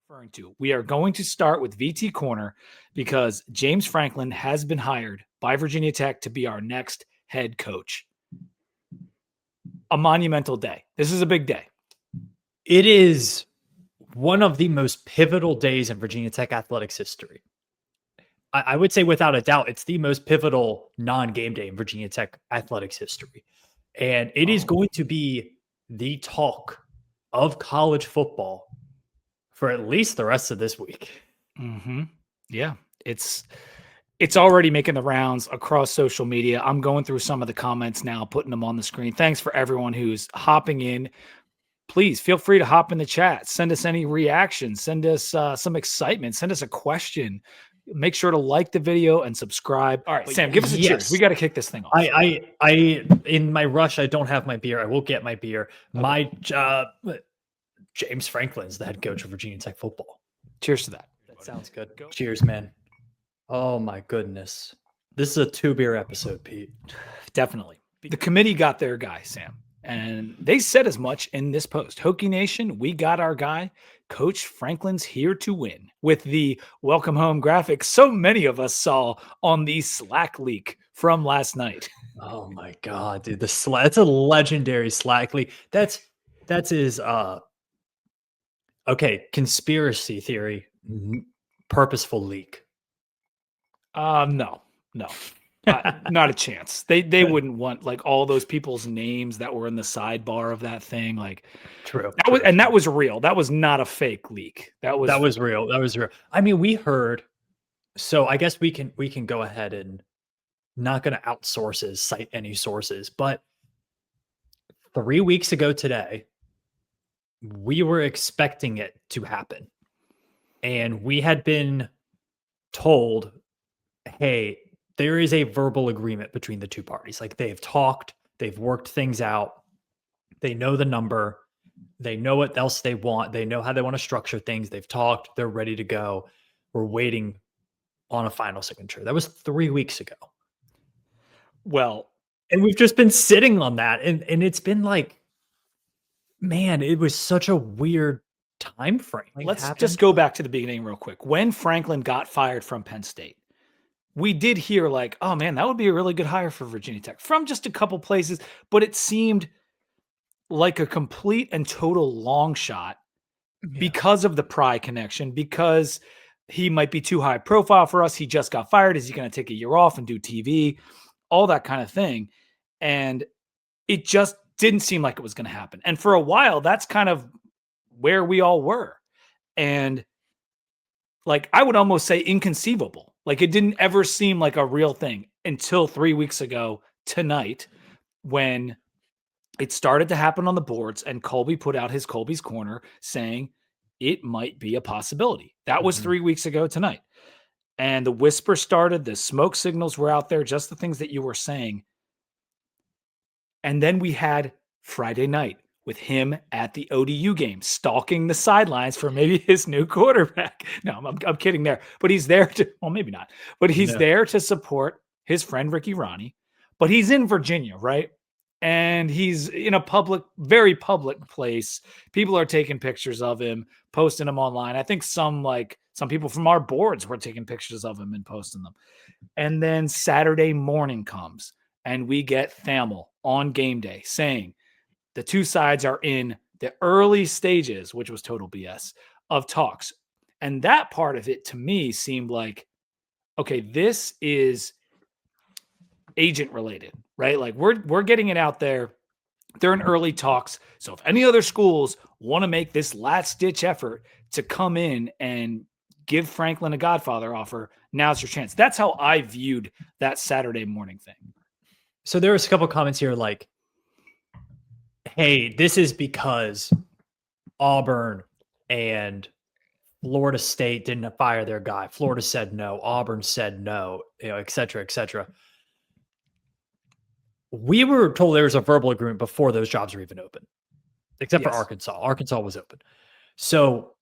referring to. We are going to start with VT Corner because James Franklin has been hired by Virginia Tech to be our next head coach. A monumental day. This is a big day. It is one of the most pivotal days in Virginia Tech athletics history. I would say without a doubt, it's the most pivotal non-game day in Virginia Tech athletics history. And it is going to be the talk of college football for at least the rest of this week. Mm-hmm. Yeah, it's already making the rounds across social media. I'm going through some of the comments now, putting them on the screen. Thanks for everyone who's hopping in. Please feel free to hop in the chat. Send us any reactions. Send us some excitement. Send us a question. Make sure to like the video and subscribe. All right, Sam, give us a cheers. We got to kick this thing off. I in my rush, I don't have my beer. I will get my beer. Okay. James Franklin's the head coach of Virginia Tech football. Cheers to that. That sounds good. Cheers, man. Oh my goodness. This is a 2-beer episode, Pete. Definitely. The committee got their guy, Sam. And they said as much in this post. Hokie Nation, we got our guy. Coach Franklin's here to win. With the welcome home graphic so many of us saw on the Slack leak from last night. Oh my God, dude. That's a legendary Slack leak. That's his okay, conspiracy theory, purposeful leak. No. Not a chance. They wouldn't want like all those people's names that were in the sidebar of that thing. Like, true. That was real. That was not a fake leak. That was real. That was real. I mean, we heard. So I guess we can go ahead and not going to outsource cite any sources, but 3 weeks ago today, we were expecting it to happen, and we had been told, "Hey, there is a verbal agreement between the two parties. Like they've talked, they've worked things out. They know the number. They know what else they want. They know how they want to structure things. They've talked. They're ready to go. We're waiting on a final signature." That was 3 weeks ago. Well, and we've just been sitting on that. And it's been like, man, it was such a weird time frame. Let's just go back to the beginning real quick. When Franklin got fired from Penn State, we did hear like, oh man, that would be a really good hire for Virginia Tech from just a couple places, but it seemed like a complete and total long shot because of the Pry connection, because he might be too high profile for us. He just got fired. Is he going to take a year off and do TV? All that kind of thing. And it just didn't seem like it was going to happen. And for a while, that's kind of where we all were. And like, I would almost say inconceivable. Like it didn't ever seem like a real thing until 3 weeks ago tonight when it started to happen on the boards and Colby put out his Colby's Corner saying it might be a possibility. That was 3 weeks ago tonight. And the whisper started, the smoke signals were out there, just the things that you were saying. And then we had Friday night with him at the ODU game, stalking the sidelines for maybe his new quarterback. No, I'm kidding there. But he's there to, well, maybe not. But he's there to support his friend Ricky Ronnie. But he's in Virginia, right? And he's in a public, very public place. People are taking pictures of him, posting them online. I think some people from our boards were taking pictures of him and posting them. And then Saturday morning comes, and we get Thamel on game day saying, the two sides are in the early stages, which was total BS, of talks. And that part of it to me seemed like, okay, this is agent related, right? Like we're getting it out there. They're in early talks. So if any other schools want to make this last ditch effort to come in and give Franklin a Godfather offer, now's your chance. That's how I viewed that Saturday morning thing. So there was a couple comments here like, hey, this is because Auburn and Florida State didn't fire their guy. Florida said no. Auburn said no, et cetera, et cetera. We were told there was a verbal agreement before those jobs were even open, except for Arkansas. Arkansas was open. So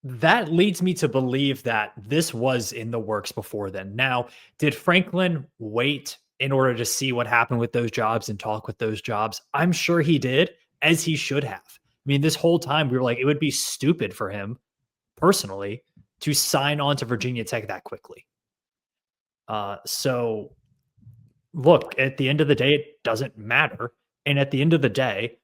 that leads me to believe that this was in the works before then. Now, did Franklin wait in order to see what happened with those jobs and talk with those jobs? I'm sure he did, as he should have. I mean, this whole time we were like, it would be stupid for him personally, to sign on to Virginia Tech that quickly. So look, at the end of the day, it doesn't matter. And at the end of the day,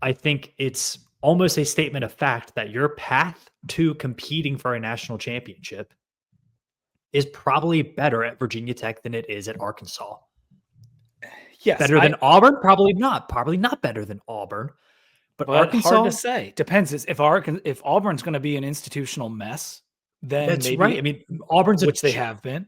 I think it's almost a statement of fact that your path to competing for a national championship is probably better at Virginia Tech than it is at Arkansas. Yes, Better than Auburn? Probably not. Probably not better than Auburn. But hard to Arkansas, say. Depends. If Auburn's going to be an institutional mess, then that's maybe, right. I mean, Auburn's which they have been.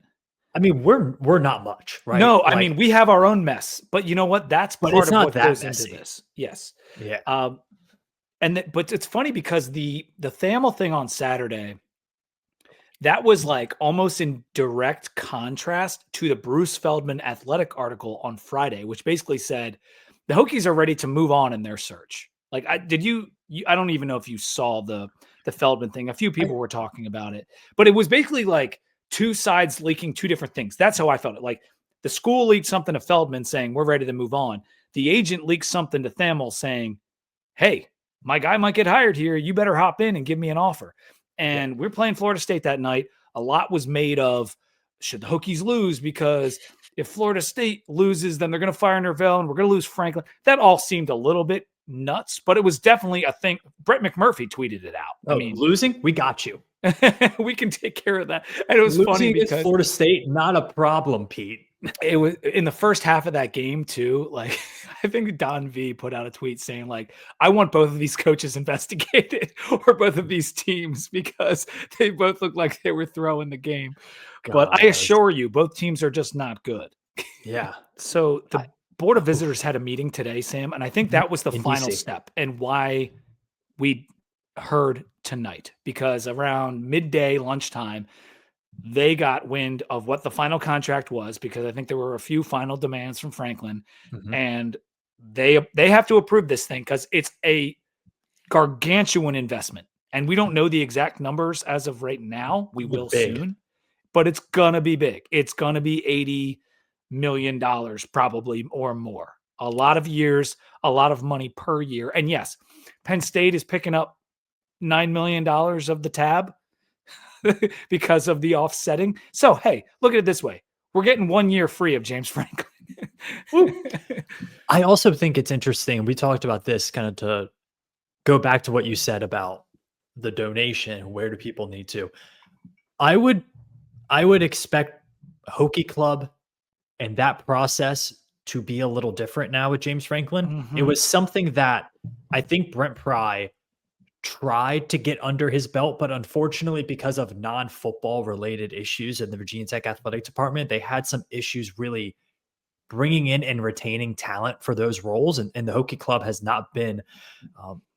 I mean, we're not much, right? No, I mean, we have our own mess, but you know what? That's But part it's of not what that goes messy. into this. Yes. Yeah. But it's funny because the Thamel thing on Saturday, that was like almost in direct contrast to the Bruce Feldman Athletic article on Friday, which basically said the Hokies are ready to move on in their search. Like, I don't even know if you saw the Feldman thing. A few people were talking about it, but it was basically like two sides leaking two different things. That's how I felt it. Like the school leaked something to Feldman saying we're ready to move on. The agent leaked something to Thamel saying, hey, my guy might get hired here. You better hop in and give me an offer. And we're playing Florida State that night. A lot was made of, should the Hokies lose? Because if Florida State loses, then they're going to fire Norvell and we're going to lose Franklin. That all seemed a little bit nuts, but it was definitely a thing. Brett McMurphy tweeted it out. I mean, losing, we got you. We can take care of that. And it was losing funny because Florida State, not a problem, Pete. It was in the first half of that game too. Like, I think Don V put out a tweet saying like, I want both of these coaches investigated or both of these teams because they both look like they were throwing the game. But I assure you, both teams are just not good. Yeah. So the Board of Visitors had a meeting today, Sam, and I think that was the final step and why we heard tonight, because around midday lunchtime, they got wind of what the final contract was, because I think there were a few final demands from Franklin, and they have to approve this thing because it's a gargantuan investment. And we don't know the exact numbers as of right now. We will soon, but it's going to be big. It's going to be $80 million probably or more. A lot of years, a lot of money per year. And yes, Penn State is picking up $9 million of the tab because of the offsetting. So, hey, look at it this way. We're getting 1 year free of James Franklin. I also think it's interesting. We talked about this kind of to go back to what you said about the donation. Where do people need to? I would expect Hokie Club and that process to be a little different now with James Franklin. It was something that I think Brent Pry tried to get under his belt, but unfortunately, because of non-football related issues in the Virginia Tech athletic department, they had some issues really bringing in and retaining talent for those roles. And the Hokie Club has not been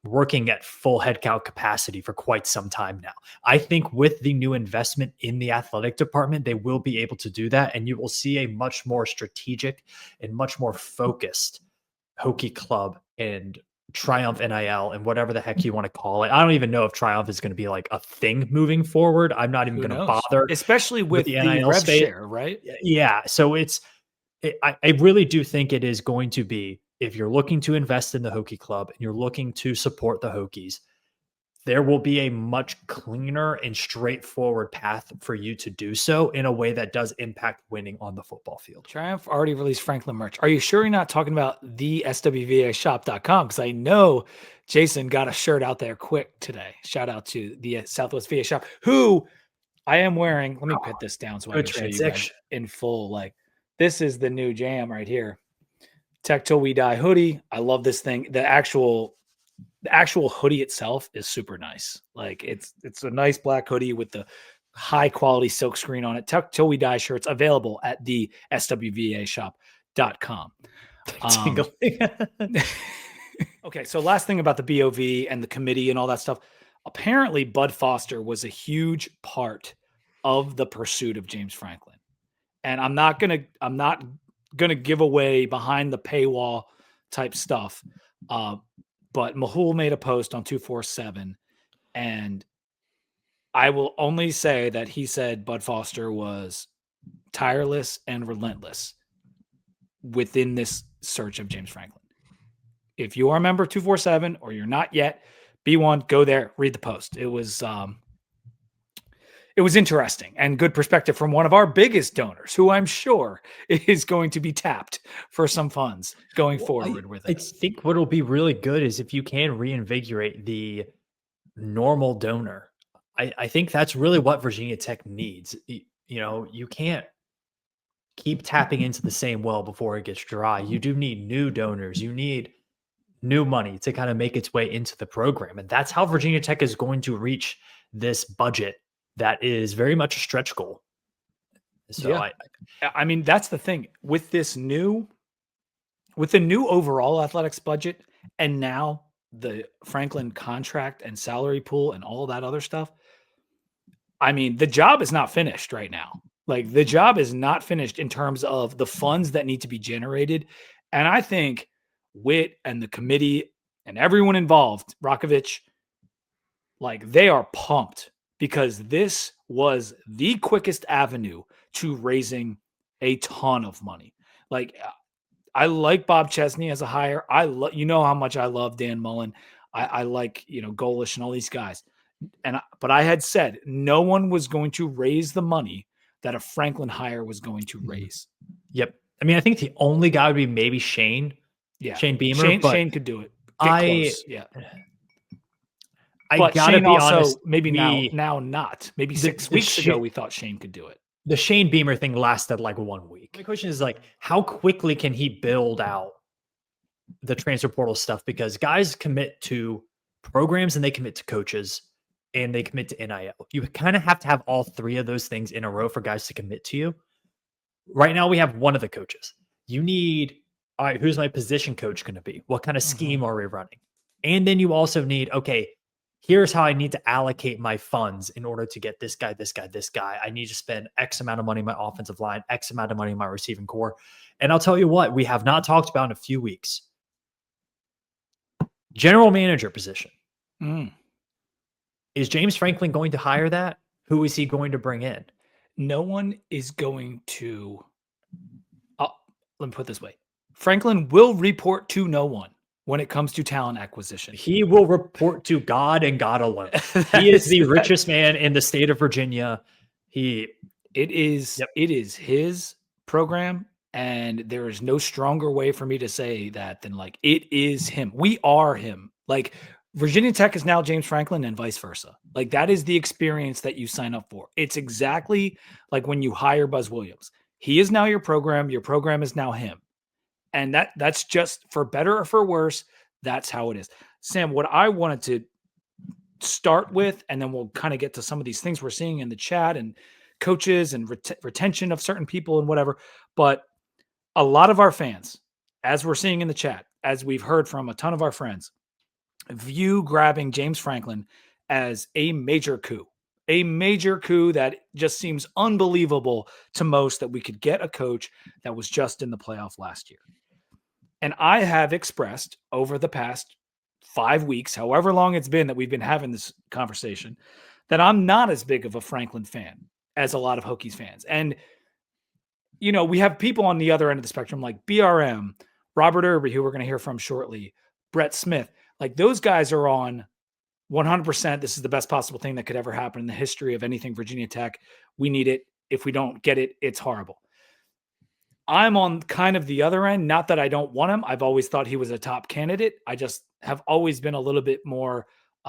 working at full headcount capacity for quite some time now. I think with the new investment in the athletic department, they will be able to do that. And you will see a much more strategic and much more focused Hokie Club and Triumph NIL and whatever the heck you want to call it. I don't even know if Triumph is going to be like a thing moving forward. I'm not even going to bother, especially with the NIL rev share, right? Yeah. So I really do think it is going to be, if you're looking to invest in the Hokie Club and you're looking to support the Hokies, there will be a much cleaner and straightforward path for you to do so in a way that does impact winning on the football field. Triumph already released Franklin merch. Are you sure you're not talking about the SWVAshop.com? Because I know Jason got a shirt out there quick today. Shout out to the Southwest VA Shop, who I am wearing. Let me put this down so I can show you guys in full. Like, this is the new jam right here. Tech Till We Die hoodie. I love this thing. The actual hoodie itself is super nice. Like, it's a nice black hoodie with the high quality silk screen on it. Tech Till We Die shirts available at the SWVAshop.com. Okay, so last thing about the BOV and the committee and all that stuff. Apparently, Bud Foster was a huge part of the pursuit of James Franklin. And I'm not gonna give away behind the paywall type stuff. But Mahul made a post on 247, and I will only say that he said Bud Foster was tireless and relentless within this search of James Franklin. If you are a member of 247 or you're not yet, be one, go there, read the post. It was it was interesting and good perspective from one of our biggest donors, who I'm sure is going to be tapped for some funds going Well, forward with I this. think what'll be really good is if you can reinvigorate the normal donor. I think that's really what Virginia Tech needs. You can't keep tapping into the same well before it gets dry. You do need new donors. You need new money to kind of make its way into the program. And that's how Virginia Tech is going to reach this budget that is very much a stretch goal. So Yeah. I mean, that's the thing with the new overall athletics budget, and now the Franklin contract and salary pool and all that other stuff. I mean, the job is not finished right now. Like, the job is not finished in terms of the funds that need to be generated. And I think Witt and the committee and everyone involved, Rakovich, like, they are pumped because this was the quickest avenue to raising a ton of money. Like, I like Bob Chesney as a hire. You know how much I love Dan Mullen. I like, Golish and all these guys. But I had said no one was going to raise the money that a Franklin hire was going to raise. yep. I mean, I think the only guy would be maybe Shane Yeah. Beamer, Shane but Shane could do it. Get I close. Yeah. I But gotta Shane be also honest. maybe now not. Maybe The 6 weeks ago we thought Shane could do it. the Shane Beamer thing lasted like 1 week. My question is like, how quickly can he build out the transfer portal stuff? Because guys commit to programs and they commit to coaches and they commit to NIL. You kind of have to have all three of those things in a row for guys to commit to you. Right now, we have one of the coaches. You need, all right, who's my position coach going to be? What kind of scheme are we running? And then you also need, okay, here's how I need to allocate my funds in order to get this guy, this guy, this guy. I need to spend X amount of money on my offensive line, X amount of money on my receiving core. And I'll tell you what, we have not talked about in a few weeks. General manager position. Mm. Is James Franklin going to hire that? Who is he going to bring in? No one is going to. Let me put it this way: Franklin will report to no one when it comes to talent acquisition. He will report to God and God alone. He is the richest man in the state of Virginia. It is his program, and there is no stronger way for me to say that than like it is him. We are him. Like, Virginia Tech is now James Franklin and vice versa. Like, that is the experience that you sign up for. It's exactly like when you hire Buzz Williams. He is now your program. Your program is now him. And that's just, for better or for worse, that's how it is. Sam, what I wanted to start with, and then we'll kind of get to some of these things we're seeing in the chat and coaches and retention of certain people and whatever. But a lot of our fans, as we're seeing in the chat, as we've heard from a ton of our friends, view grabbing James Franklin as a major coup that just seems unbelievable to most, that we could get a coach that was just in the playoff last year. And I have expressed over the past 5 weeks, however long it's been that we've been having this conversation, that I'm not as big of a Franklin fan as a lot of Hokies fans. And, we have people on the other end of the spectrum like BRM, Robert Irby, who we're going to hear from shortly, Brett Smith. Like, those guys are on 100%. This is the best possible thing that could ever happen in the history of anything Virginia Tech. We need it. If we don't get it, it's horrible. I'm on kind of the other end. Not that I don't want him. I've always thought he was a top candidate. I just have always been a little bit more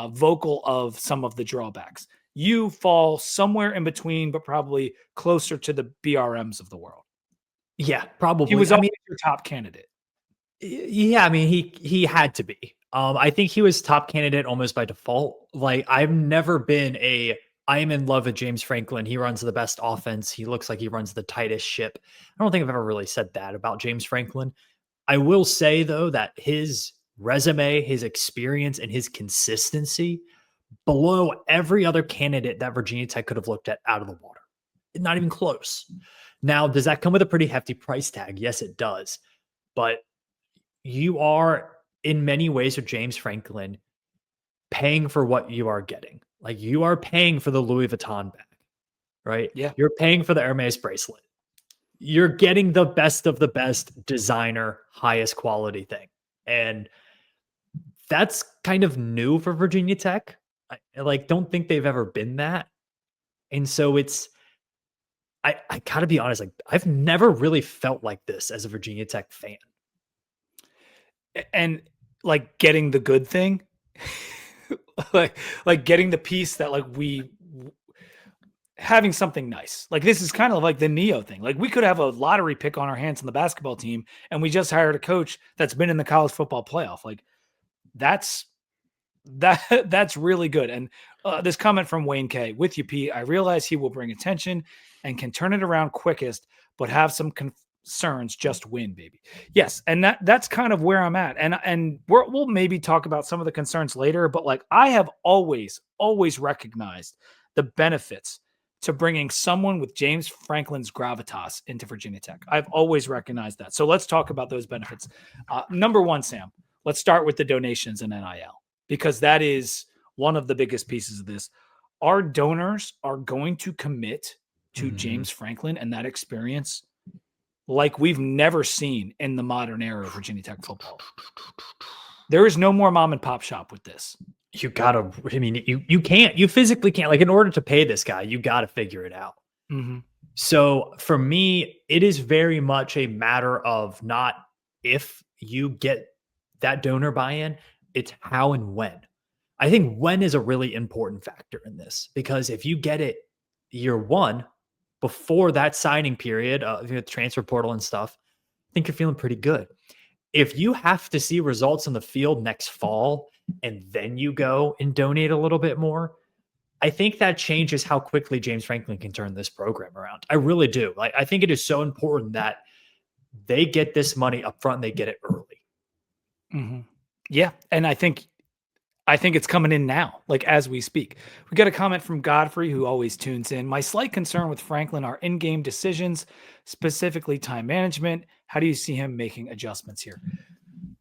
vocal of some of the drawbacks. You fall somewhere in between, but probably closer to the BRMs of the world. Yeah, probably. He was always your top candidate. Yeah, I mean, he had to be. I think he was top candidate almost by default. Like, I've never been I am in love with James Franklin. He runs the best offense. He looks like he runs the tightest ship. I don't think I've ever really said that about James Franklin. I will say, though, that his resume, his experience, and his consistency below every other candidate that Virginia Tech could have looked at out of the water. Not even close. Now, does that come with a pretty hefty price tag? Yes, it does. But you are, in many ways, with James Franklin, paying for what you are getting. Like, you are paying for the Louis Vuitton bag, right? Yeah. You're paying for the Hermes bracelet. You're getting the best of the best designer, highest quality thing. And that's kind of new for Virginia Tech. I don't think they've ever been that. And so I gotta be honest, like I've never really felt like this as a Virginia Tech fan. And like getting the good thing, like getting the piece that like we having something nice. Like this is kind of like the Neo thing. Like we could have a lottery pick on our hands on the basketball team, and we just hired a coach that's been in the college football playoff. Like that's that's really good. And this comment from Wayne K with you, Pete. I realize he will bring attention and can turn it around quickest, but have some concerns. Just win, baby. Yes, and that's kind of where I'm at. And we'll maybe talk about some of the concerns later. But like I have always recognized the benefits to bringing someone with James Franklin's gravitas into Virginia Tech. I've always recognized that. So let's talk about those benefits. Number one, Sam. Let's start with the donations and NIL because that is one of the biggest pieces of this. Our donors are going to commit to James Franklin and that experience like we've never seen in the modern era of Virginia Tech football. There is no more mom and pop shop with this. You gotta, I mean, you physically can't, like in order to pay this guy, you gotta figure it out. Mm-hmm. So for me, it is very much a matter of not if you get that donor buy-in, it's how and when. I think when is a really important factor in this because if you get it year one, before that signing period, the transfer portal and stuff, I think you're feeling pretty good. If you have to see results in the field next fall and then you go and donate a little bit more, I think that changes how quickly James Franklin can turn this program around. I really do. I think it is so important that they get this money up front and they get it early. Mm-hmm. Yeah. And I think it's coming in now, like as we speak. We got a comment from Godfrey, who always tunes in. My slight concern with Franklin are in-game decisions, specifically time management. How do you see him making adjustments here?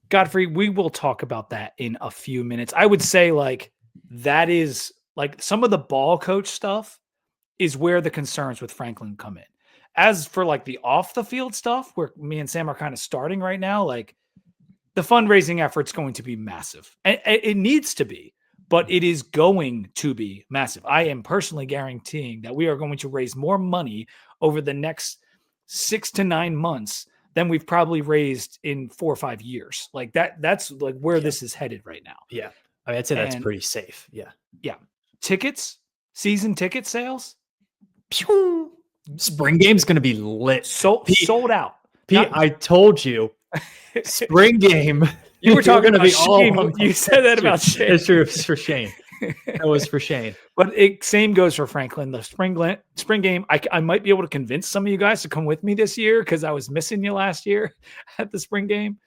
Godfrey, we will talk about that in a few minutes. I would say like that is like some of the ball coach stuff is where the concerns with Franklin come in. As for like the off the field stuff, where me and Sam are kind of starting right now, like the fundraising effort's going to be massive. And it needs to be, but it is going to be massive. I am personally guaranteeing that we are going to raise more money over the next 6 to 9 months than we've probably raised in 4 or 5 years. Like that's like where this is headed right now. Yeah. I mean, I'd say that's pretty safe. Yeah. Yeah. Tickets, season ticket sales. Spring game's going to be lit. Sold out. Pete, I told you. Spring game. You were talking about Shane. You said that about Shane. It's true. It's for Shane. That was for Shane. But same goes for Franklin. The spring game, I might be able to convince some of you guys to come with me this year because I was missing you last year at the spring game.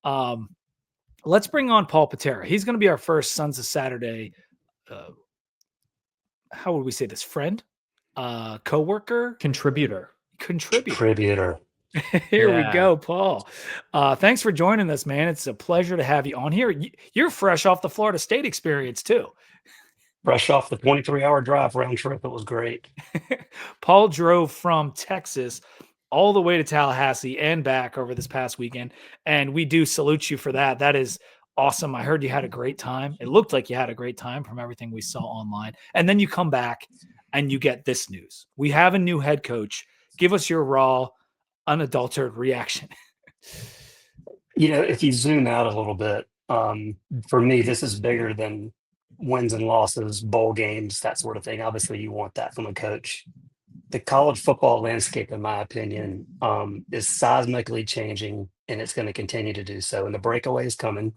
Let's bring on Paul Patera. He's going to be our first Sons of Saturday. How would we say this? Friend? Coworker? Contributor. Here we go, Paul. Thanks for joining us, man. It's a pleasure to have you on here. You're fresh off the Florida State experience, too. Fresh off the 23-hour drive round trip. It was great. Paul drove from Texas all the way to Tallahassee and back over this past weekend, and we do salute you for that. That is awesome. I heard you had a great time. It looked like you had a great time from everything we saw online. And then you come back and you get this news. We have a new head coach. Give us your raw, unadulterated reaction. If you zoom out a little bit, for me, this is bigger than wins and losses, bowl games, that sort of thing. Obviously, you want that from a coach. The college football landscape, in my opinion, is seismically changing, and it's going to continue to do so. And the breakaway is coming.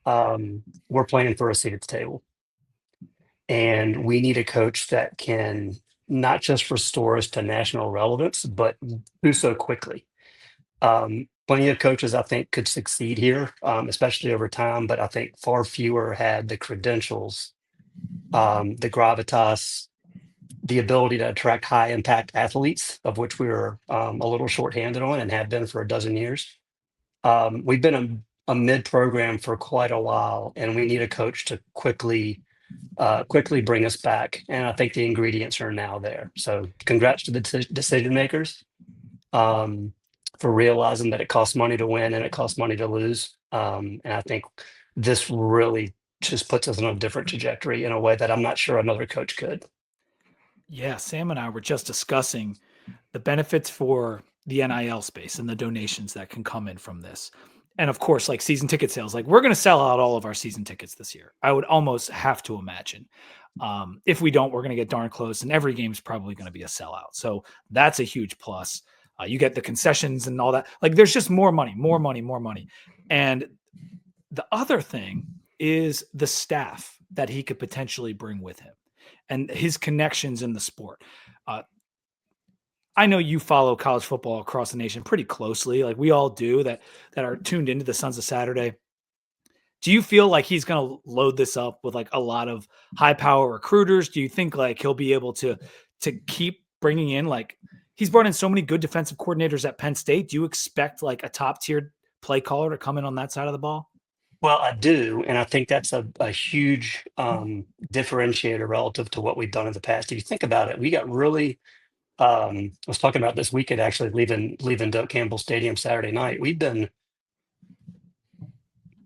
We're playing for a seat at the table. And we need a coach that can not just restore us to national relevance, but do so quickly. Plenty of coaches, I think, could succeed here, especially over time, but I think far fewer had the credentials, the gravitas, the ability to attract high impact athletes, of which we were a little shorthanded on and have been for a dozen years. We've been a mid program for quite a while, and we need a coach to quickly bring us back. And I think the ingredients are now there. So congrats to the decision makers for realizing that it costs money to win and it costs money to lose. And I think this really just puts us on a different trajectory in a way that I'm not sure another coach could. Yeah, Sam and I were just discussing the benefits for the NIL space and the donations that can come in from this. And of course, like season ticket sales, like we're going to sell out all of our season tickets this year. I would almost have to imagine. If we don't, we're going to get darn close, and every game's probably going to be a sellout. So that's a huge plus. You get the concessions and all that. Like there's just more money, more money, more money. And the other thing is the staff that he could potentially bring with him and his connections in the sport. Uh, I know you follow college football across the nation pretty closely, like we all do that are tuned into the Sons of Saturday. Do you feel like he's going to load this up with like a lot of high power recruiters? Do you think like he'll be able to keep bringing in like he's brought in so many good defensive coordinators at Penn State? Do you expect like a top tier play caller to come in on that side of the ball? Well, I do, and I think that's a huge differentiator relative to what we've done in the past. If you think about it, we got really. I was talking about this weekend actually leaving Doak Campbell Stadium Saturday night. We've been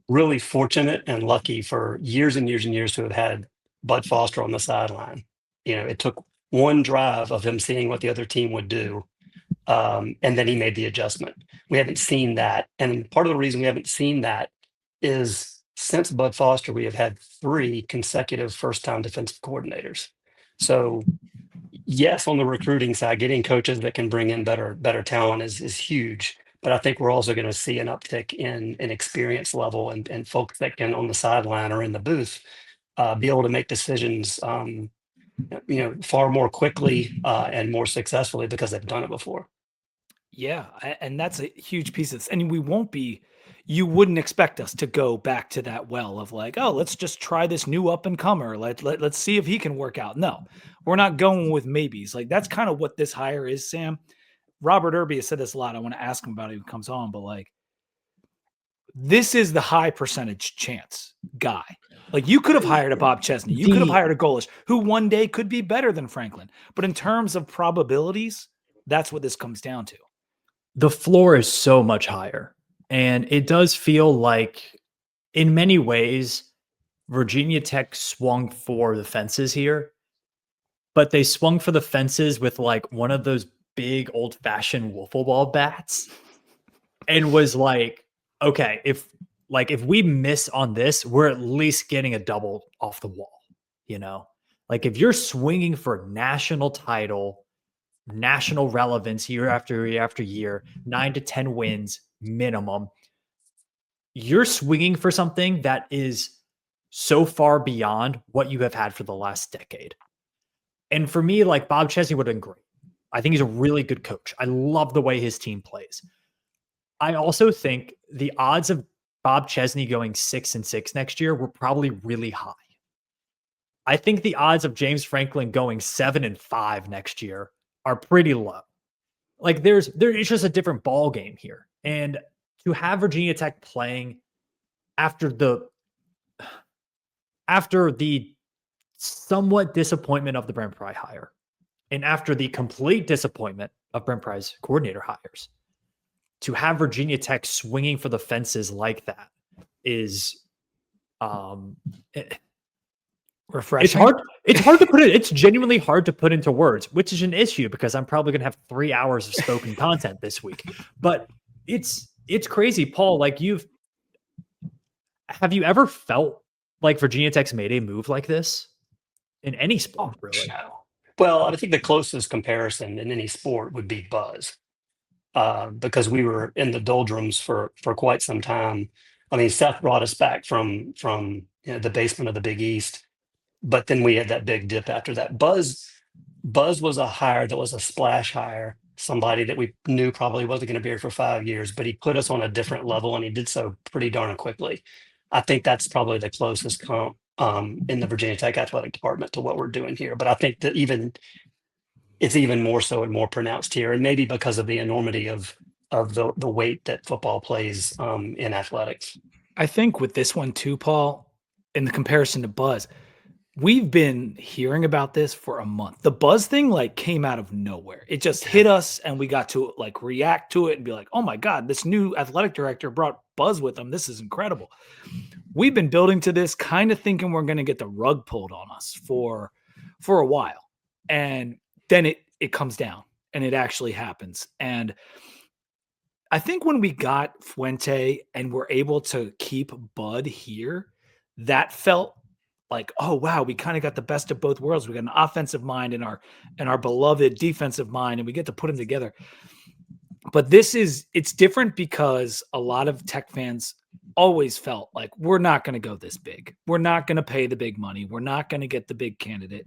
really fortunate and lucky for years and years and years to have had Bud Foster on the sideline. It took one drive of him seeing what the other team would do, and then he made the adjustment. We haven't seen that, and part of the reason we haven't seen that is since Bud Foster, we have had 3 consecutive first-time defensive coordinators. So yes, on the recruiting side, getting coaches that can bring in better talent is huge. But I think we're also going to see an uptick in experience level and folks that can on the sideline or in the booth be able to make decisions, far more quickly and more successfully because they've done it before. Yeah, and that's a huge piece of this. And we won't be you wouldn't expect us to go back to that well of like, oh, let's just try this new up and comer. Let's see if he can work out. No, we're not going with maybes. Like that's kind of what this hire is, Sam. Robert Irby has said this a lot. I want to ask him about it when he comes on, but like this is the high percentage chance guy. Like you could have hired a Bob Chesney. You could have hired a Golish who one day could be better than Franklin. But in terms of probabilities, that's what this comes down to. The floor is so much higher. And it does feel like, in many ways, Virginia Tech swung for the fences here, but they swung for the fences with like one of those big old fashioned wiffle ball bats and was like, okay, if we miss on this, we're at least getting a double off the wall, like if you're swinging for national title, national relevance year after year after year, 9 to 10 wins minimum, you're swinging for something that is so far beyond what you have had for the last decade. And for me, like Bob Chesney would have been great. I think he's a really good coach. I love the way his team plays. I also think the odds of Bob Chesney going 6-6 next year were probably really high. I think the odds of James Franklin going 7-5 next year are pretty low. Like it's just a different ball game here. And to have Virginia Tech playing after the somewhat disappointment of the Brent Pry hire and after the complete disappointment of Brent Pry's coordinator hires, to have Virginia Tech swinging for the fences like that is refreshing. It's hard to put it. It's genuinely hard to put into words, which is an issue because I'm probably going to have 3 hours of spoken content this week. But it's crazy, Paul. Like have you ever felt like Virginia Tech's made a move like this in any sport, really? No. Well, I think the closest comparison in any sport would be Buzz, because we were in the doldrums for quite some time. I mean, Seth brought us back from the basement of the Big East, but then we had that big dip after that. Buzz was a hire that was a splash hire, somebody that we knew probably wasn't going to be here for 5 years, but he put us on a different level, and he did so pretty darn quickly. I think that's probably the closest comp in the Virginia Tech athletic department to what we're doing here. But I think that it's even more so and more pronounced here, and maybe because of the enormity of the weight that football plays in athletics. I think with this one too, Paul, in the comparison to Buzz, we've been hearing about this for a month. The Buzz thing like came out of nowhere. It just hit us and we got to like react to it and be like, oh my God, this new athletic director brought Buzz with him. This is incredible. We've been building to this kind of thinking we're going to get the rug pulled on us for a while. And then it comes down and it actually happens. And I think when we got Fuente and were able to keep Bud here, that felt like, oh wow, we kind of got the best of both worlds. We got an offensive mind and our beloved defensive mind, and we get to put them together. But it's different because a lot of Tech fans always felt like we're not going to go this big. We're not going to pay the big money. We're not going to get the big candidate.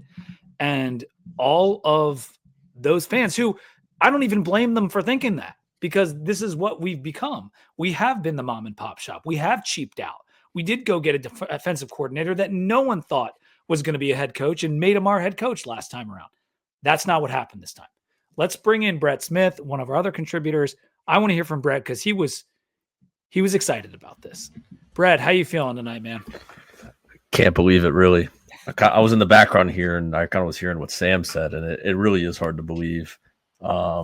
And all of those fans who I don't even blame them for thinking that, because this is what we've become. We have been the mom and pop shop. We have cheaped out. We did go get a defensive coordinator that no one thought was going to be a head coach and made him our head coach last time around. That's not what happened this time. Let's bring in Brett Smith, one of our other contributors. I want to hear from Brett because he was excited about this. Brett, how you feeling tonight, man? Can't believe it, really. I was in the background here, and I kind of was hearing what Sam said, and it really is hard to believe. I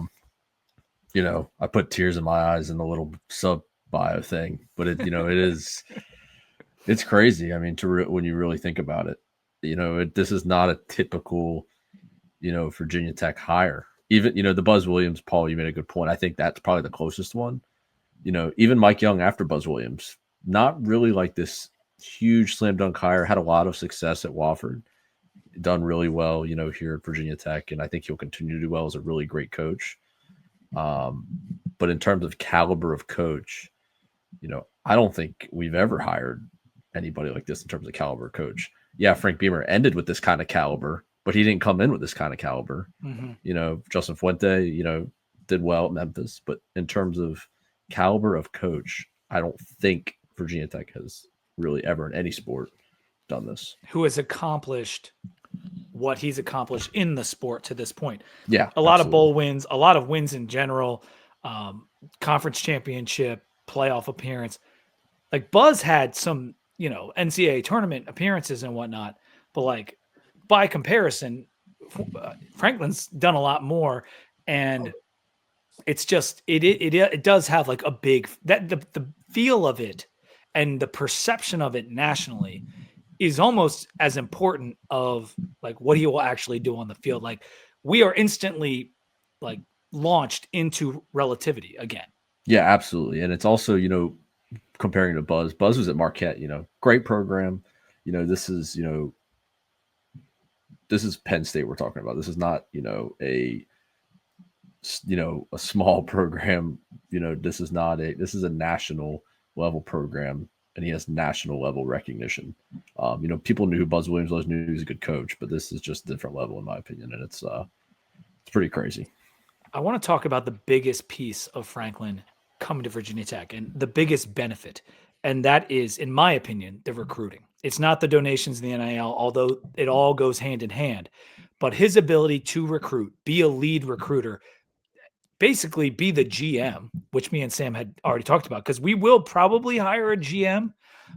put tears in my eyes in the little sub bio thing, but it's crazy. I mean, when you really think about it, this is not a typical, Virginia Tech hire. Even, the Buzz Williams, Paul, you made a good point. I think that's probably the closest one. Even Mike Young after Buzz Williams, not really like this huge slam dunk hire, had a lot of success at Wofford, done really well, here at Virginia Tech. And I think he'll continue to do well as a really great coach. But in terms of caliber of coach, I don't think we've ever hired anybody like this in terms of caliber of coach. Yeah, Frank Beamer ended with this kind of caliber, but he didn't come in with this kind of caliber. Mm-hmm. Justin Fuente, did well at Memphis, but in terms of caliber of coach, I don't think Virginia Tech has really ever in any sport done this. Who has accomplished what he's accomplished in the sport to this point. Yeah. A lot of bowl wins, a lot of wins in general, conference championship, playoff appearance. Like Buzz had some, NCAA tournament appearances and whatnot, but like by comparison, Franklin's done a lot more. And it's just, it does have like a big, that the feel of it and the perception of it nationally is almost as important of like what he will actually do on the field. Like we are instantly like launched into relativity again. Yeah, absolutely. And it's also, comparing to Buzz was at Marquette, great program. This is Penn State we're talking about. This is not, a small program. This is a national level program, and he has national level recognition. People knew who Buzz Williams was, knew he was a good coach, but this is just a different level in my opinion. And it's pretty crazy. I want to talk about the biggest piece of Franklin coming to Virginia Tech and the biggest benefit. And that is, in my opinion, the recruiting. It's not the donations in the NIL, although it all goes hand in hand, but his ability to recruit, be a lead recruiter, basically be the GM, which me and Sam had already talked about, because we will probably hire a GM,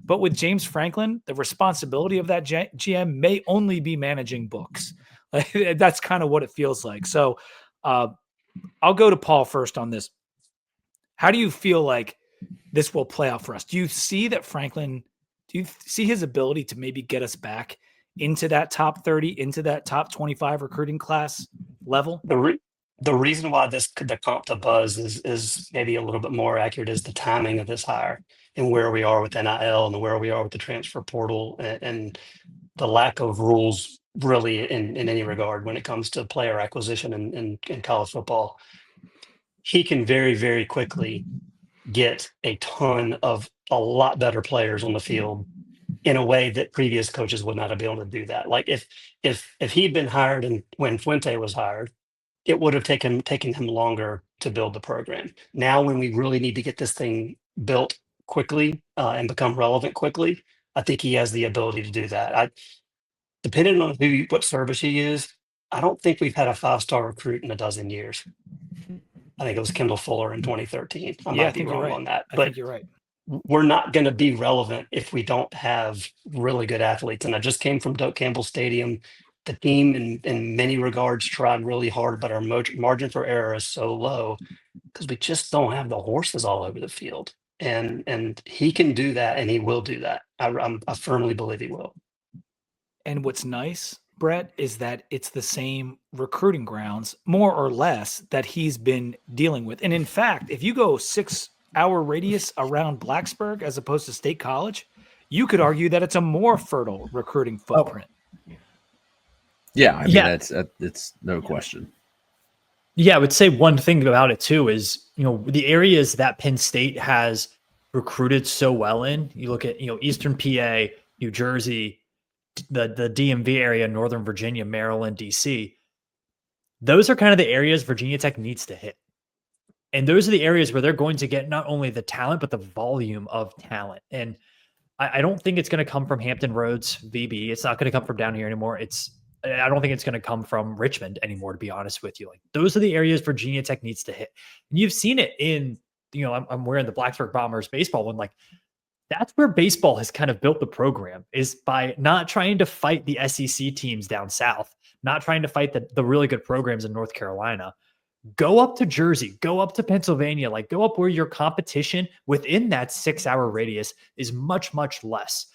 but with James Franklin, the responsibility of that GM may only be managing books. That's kind of what it feels like. So I'll go to Paul first on this. How do you feel like this will play out for us? Do you see that Franklin, do you see his ability to maybe get us back into that top 30, into that top 25 recruiting class level? The reason why the comp to Buzz is maybe a little bit more accurate is the timing of this hire and where we are with NIL and where we are with the transfer portal and the lack of rules really in any regard when it comes to player acquisition in college football. He can very, very quickly get a ton of a lot better players on the field in a way that previous coaches would not have been able to do that. Like if he'd been hired and when Fuente was hired, it would have taken him longer to build the program. Now, when we really need to get this thing built quickly and become relevant quickly, I think he has the ability to do that. Depending on what service you use, I don't think we've had a 5-star recruit in a dozen years. I think it was Kendall Fuller in 2013. I might be wrong on that, but I think you're right. We're not going to be relevant if we don't have really good athletes. And I just came from Doak Campbell Stadium. The team in many regards tried really hard, but our margin for error is so low because we just don't have the horses all over the field. And he can do that, and he will do that. I firmly believe he will. And what's nice Brett, is that it's the same recruiting grounds, more or less, that he's been dealing with. And in fact, if you go 6-hour radius around Blacksburg as opposed to State College, you could argue that it's a more fertile recruiting footprint. Yeah, I mean, Yeah. it's no question. Yeah, I would say one thing about it too is, the areas that Penn State has recruited so well in, you look at, Eastern PA, New Jersey, the DMV area, Northern Virginia, Maryland, DC. Those are kind of the areas Virginia Tech needs to hit. And those are the areas where they're going to get not only the talent, but the volume of talent. And I don't think it's going to come from Hampton Roads, VB. It's not going to come from down here anymore. I don't think it's going to come from Richmond anymore, to be honest with you. Like, those are the areas Virginia Tech needs to hit. And you've seen it in, I'm wearing the Blacksburg Bombers baseball one. Like, that's where baseball has kind of built the program, is by not trying to fight the SEC teams down south, not trying to fight the really good programs in North Carolina. Go up to Jersey, go up to Pennsylvania, like go up where your competition within that 6-hour radius is much, much less.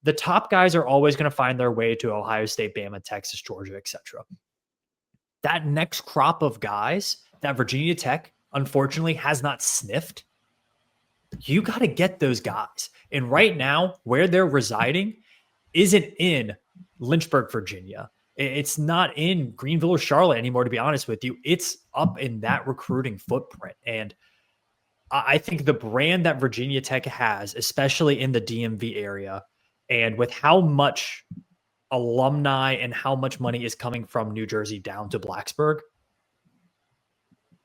The top guys are always going to find their way to Ohio State, Bama, Texas, Georgia, etc. That next crop of guys that Virginia Tech, unfortunately, has not sniffed, you got to get those guys. And right now, where they're residing isn't in Lynchburg, Virginia. It's not in Greenville or Charlotte anymore, to be honest with you. It's up in that recruiting footprint. And I think the brand that Virginia Tech has, especially in the DMV area, and with how much alumni and how much money is coming from New Jersey down to Blacksburg,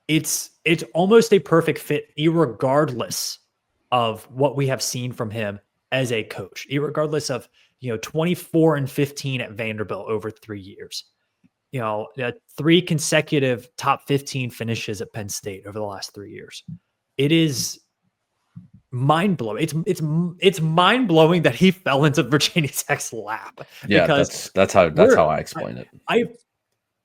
it's almost a perfect fit, irregardless of what we have seen from him as a coach, irregardless of 24-15 at Vanderbilt over 3 years, 3 consecutive top 15 finishes at Penn State over the last 3 years. It is mind blowing. It's mind blowing that he fell into Virginia Tech's lap. Yeah, that's how I explain it. I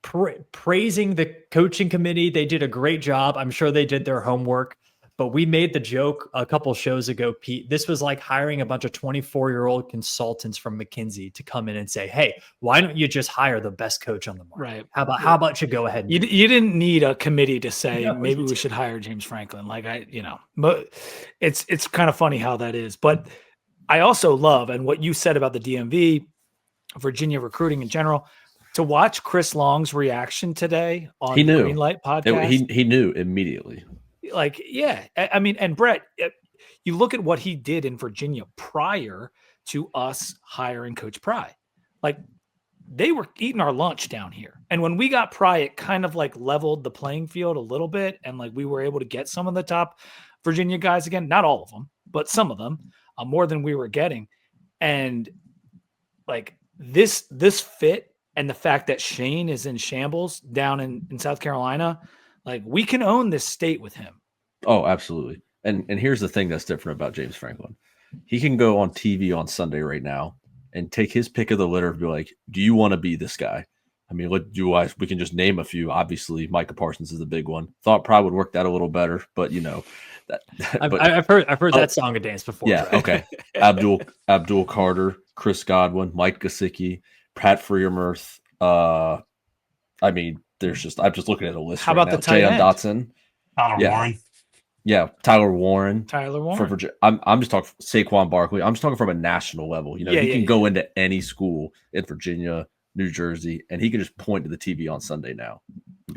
praising the coaching committee. They did a great job. I'm sure they did their homework. But we made the joke a couple shows ago, Pete. This was like hiring a bunch of 24-year-old consultants from McKinsey to come in and say, "Hey, why don't you just hire the best coach on the market? Right? How about you go ahead? And you didn't need a committee to say maybe we should hire James Franklin. Like but it's kind of funny how that is. But I also love, and what you said about the DMV, Virginia recruiting in general, to watch Chris Long's reaction today on the Greenlight podcast. He knew immediately. Like, yeah, I mean, and Brett, you look at what he did in Virginia prior to us hiring Coach Pry. Like, they were eating our lunch down here. And when we got Pry, it kind of like leveled the playing field a little bit. And like, we were able to get some of the top Virginia guys again, not all of them, but some of them, more than we were getting. And like this fit, and the fact that Shane is in shambles down in South Carolina, like, we can own this state with him. Oh, absolutely. And here's the thing that's different about James Franklin. He can go on TV on Sunday right now and take his pick of the litter and be like, do you want to be this guy? I mean, we can just name a few. Obviously, Micah Parsons is the big one. Thought probably would work that a little better, but I've heard that song and dance before. Yeah, okay. Abdul Carter, Chris Godwin, Mike Gesicki, Pat Freiermuth. I mean, I'm just looking at a list. How about the tight end? Dotson, Warren. Yeah, Tyler Warren. For Virginia. I'm just talking Saquon Barkley. I'm just talking from a national level. He can go into any school in Virginia, New Jersey, and he can just point to the TV on Sunday now.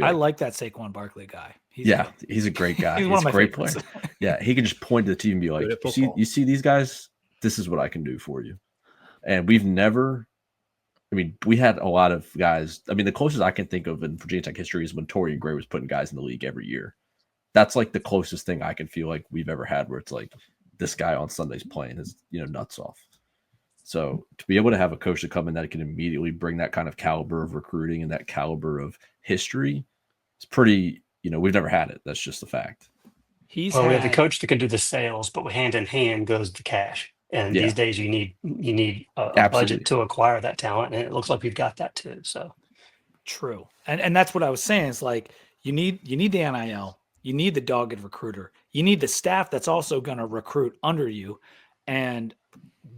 I like that Saquon Barkley guy. He's a great guy. He's a great player. Yeah, he can just point to the TV and be like, you see these guys? This is what I can do for you. And we had a lot of guys. I mean, the closest I can think of in Virginia Tech history is when Torian Gray was putting guys in the league every year. That's like the closest thing I can feel like we've ever had where it's like this guy on Sundays playing his nuts off. So to be able to have a coach to come in that can immediately bring that kind of caliber of recruiting and that caliber of history, it's pretty, we've never had it. That's just the fact. We have the coach that can do the sales, but hand in hand goes the cash. And these days you need a budget to acquire that talent. And it looks like we've got that too. So true. And that's what I was saying is like, you need the NIL. You need the dogged recruiter. You need the staff that's also going to recruit under you. And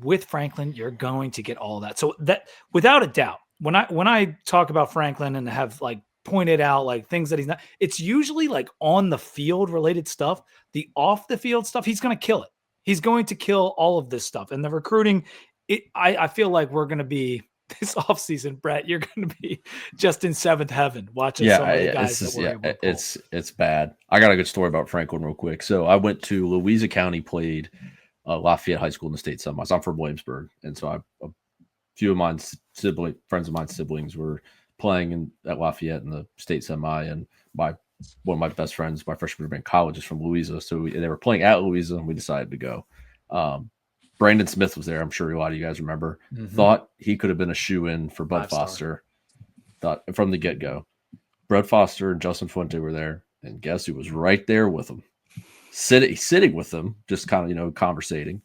with Franklin, you're going to get all that. So that, without a doubt, when I talk about Franklin and have like pointed out like things that he's not, it's usually like on the field related stuff. The off the field stuff, he's going to kill it. He's going to kill all of this stuff. And the recruiting, I feel like we're going to be this offseason, Brett, you're going to be just in seventh heaven watching some of the guys that we're able to pull. It's bad. I got a good story about Franklin real quick. So I went to Louisa County, played Lafayette High School in the state semis. I'm from Williamsburg, and so a few of friends of mine's siblings were playing at Lafayette in the state semi, and one of my best friends, my freshman year in college, is from Louisa, so they were playing at Louisa, and we decided to go. Brandon Smith was there. I'm sure a lot of you guys remember. Mm-hmm. Thought he could have been a shoe-in for Bud Foster. Thought from the get-go. Bud Foster and Justin Fuente were there, and guess who was right there with him? Sitting with them, just kind of, conversating.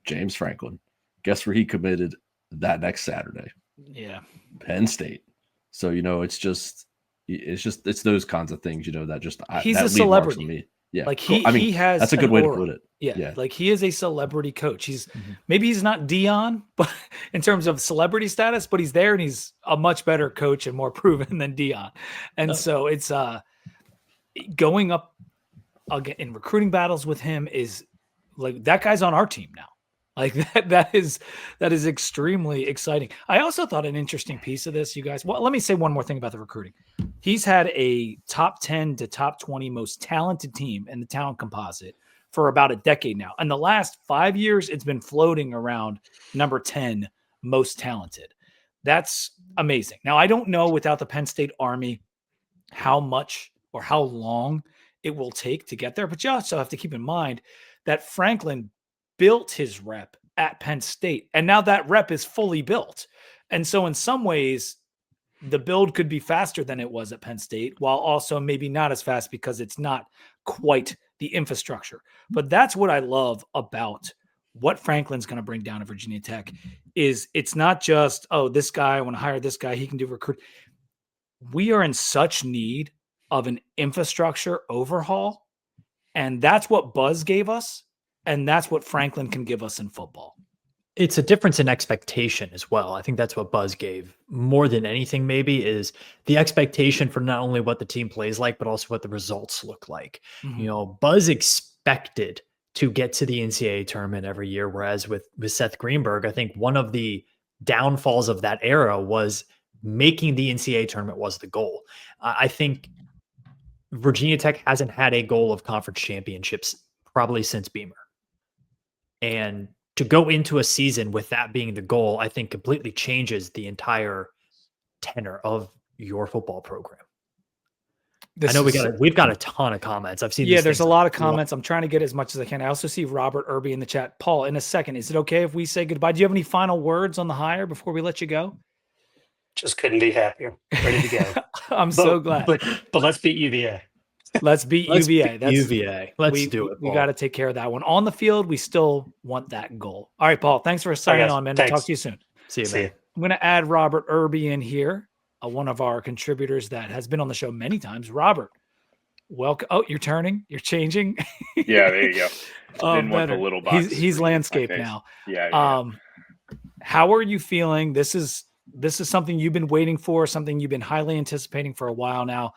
James Franklin. Guess where he committed that next Saturday? Yeah. Penn State. So, it's those kinds of things, that just he's that a celebrity. Me. Yeah. Like he has that's a good way to put it. Yeah. Like he is a celebrity coach. Maybe he's not Dion, but in terms of celebrity status, but he's there and he's a much better coach and more proven than Dion. And so it's going up again in recruiting battles with him is like that guy's on our team now. Like that is extremely exciting. I also thought an interesting piece of this, you guys. Well, let me say one more thing about the recruiting. He's had a top 10 to top 20 most talented team in the talent composite for about a decade now. And the last 5 years, it's been floating around number 10 most talented. That's amazing. Now, I don't know without the Penn State Army how much or how long it will take to get there, but you also have to keep in mind that Franklin built his rep at Penn State, and now that rep is fully built. And so in some ways, the build could be faster than it was at Penn State, while also maybe not as fast because it's not quite the infrastructure. But that's what I love about what Franklin's going to bring down to Virginia Tech is it's not just, oh, this guy, I want to hire this guy, he can do recruit. We are in such need of an infrastructure overhaul, and that's what Buzz gave us. And that's what Franklin can give us in football. It's a difference in expectation as well. I think that's what Buzz gave more than anything, maybe, is the expectation for not only what the team plays like, but also what the results look like. Mm-hmm. Buzz expected to get to the NCAA tournament every year, whereas with Seth Greenberg, I think one of the downfalls of that era was making the NCAA tournament was the goal. I think Virginia Tech hasn't had a goal of conference championships probably since Beamer. And to go into a season with that being the goal, I think completely changes the entire tenor of your football program. I know we've got a ton of comments. I've seen. Yeah, there's a lot of comments. I'm trying to get as much as I can. I also see Robert Irby in the chat. Paul, in a second, is it okay if we say goodbye? Do you have any final words on the hire before we let you go? Just couldn't be happier. Ready to go. So glad. But let's beat UVA. Let's beat UVA. That's UVA. Let's do it. We got to take care of that one. On the field, we still want that goal. All right, Paul. Thanks for signing on, man. Thanks. Talk to you soon. See you, man. I'm going to add Robert Irby in here, one of our contributors that has been on the show many times. Robert, welcome. Oh, you're turning. You're changing. Yeah, there you go. Didn't want the little box. He's landscape now. Yeah. How are you feeling? This is something you've been waiting for, something you've been highly anticipating for a while now.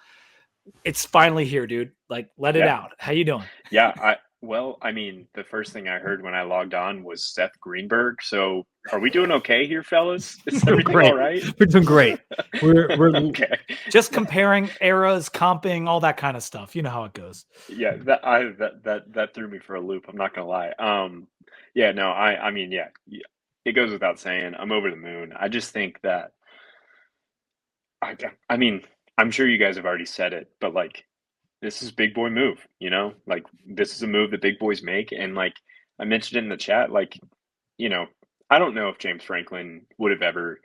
It's finally here, dude. Like, let it out. How you doing? Yeah. The first thing I heard when I logged on was Seth Greenberg. So are we doing okay here, fellas? Is everything all right? We're doing great. We're okay. Just comparing eras, comping, all that kind of stuff. You know how it goes. Yeah. That threw me for a loop. I'm not going to lie. It goes without saying, I'm over the moon. I just think that, I'm sure you guys have already said it, but like, this is big boy move, like this is a move that big boys make. And like I mentioned it in the chat, like, I don't know if James Franklin would have ever,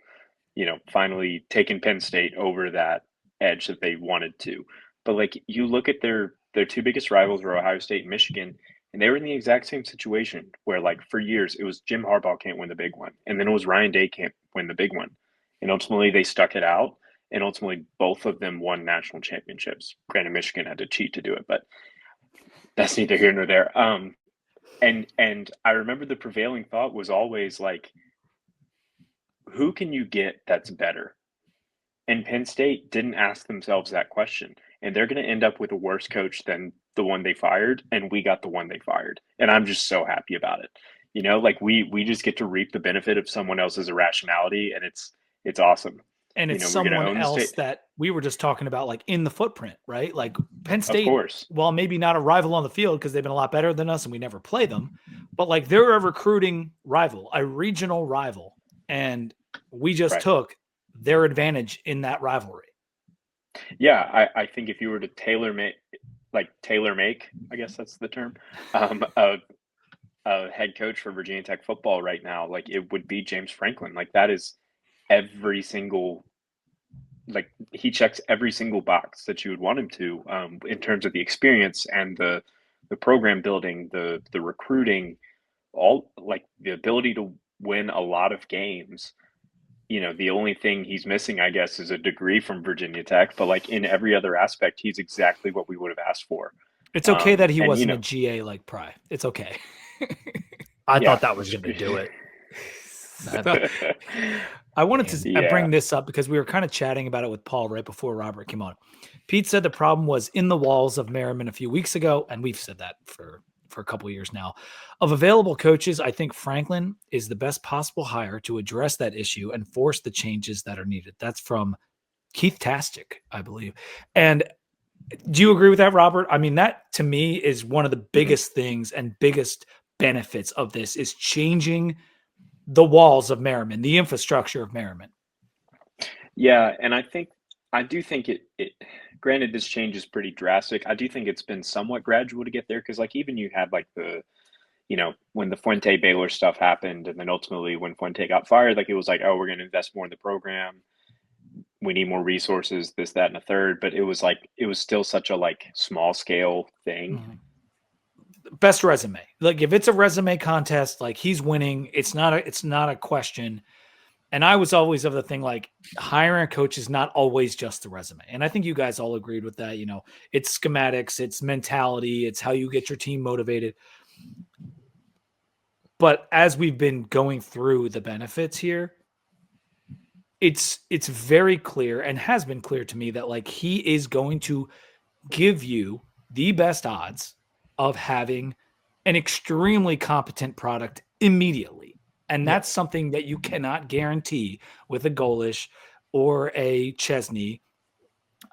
finally taken Penn State over that edge that they wanted to. But like, you look at their two biggest rivals were Ohio State and Michigan, and they were in the exact same situation where like for years it was Jim Harbaugh can't win the big one. And then it was Ryan Day can't win the big one. And ultimately they stuck it out. And ultimately, both of them won national championships. Granted, Michigan had to cheat to do it, but that's neither here nor there. And I remember the prevailing thought was always like, who can you get that's better And Penn State didn't ask themselves that question. And they're going to end up with a worse coach than the one they fired. And we got the one they fired. And I'm just so happy about it. You know, like we just get to reap the benefit of someone else's irrationality. And it's awesome. And You it's know, we're going to someone own the else state. that we were just talking about, like in the footprint, right? Like Penn Of State, course. while maybe not a rival on the field because they've been a lot better than us and we never play them, but like they're a recruiting rival, a regional rival. And we just Right. took their advantage in that rivalry. Yeah, I think if you were to tailor make, I guess that's the term, a head coach for Virginia Tech football right now, like it would be James Franklin. Like that is every single, like he checks every single box that you would want him to, in terms of the experience and the program building, the recruiting, all like the ability to win a lot of games. You know, the only thing he's missing, I guess, is a degree from Virginia Tech. But like in every other aspect, he's exactly what we would have asked for. It's okay that he and, wasn't you a GA like Pry. It's okay. I Yeah. thought that was going to do it. I wanted to Yeah. bring this up because we were kind of chatting about it with Paul right before Robert came on. Pete said the problem was in the walls of Merriman a few weeks ago, and we've said that for a couple of years now. Of available coaches, I think Franklin is the best possible hire to address that issue and force the changes that are needed. That's from Keith Tastic, I believe. And do you agree with that, Robert? I mean, that to me is one of the biggest things and biggest benefits of this is changing the walls of Merriman, the infrastructure of Merriman. Yeah, and I do think it granted this change is pretty drastic. I do think it's been somewhat gradual to get there because like even you had like the, you know, when the Fuente Baylor stuff happened and then ultimately when Fuente got fired, like it was like, oh, we're going to invest more in the program. We need more resources, this, that, and a third. But it was still such a like small scale thing. Mm-hmm. Best resume. Like if it's a resume contest, like he's winning. It's not a question. And I was always of the thing like hiring a coach is not always just the resume. And I think you guys all agreed with that. You know, it's schematics, it's mentality, it's how you get your team motivated. But as we've been going through the benefits here, it's very clear and has been clear to me that like he is going to give you the best odds of having an extremely competent product immediately. And that's something that you cannot guarantee with a Golish or a Chesney.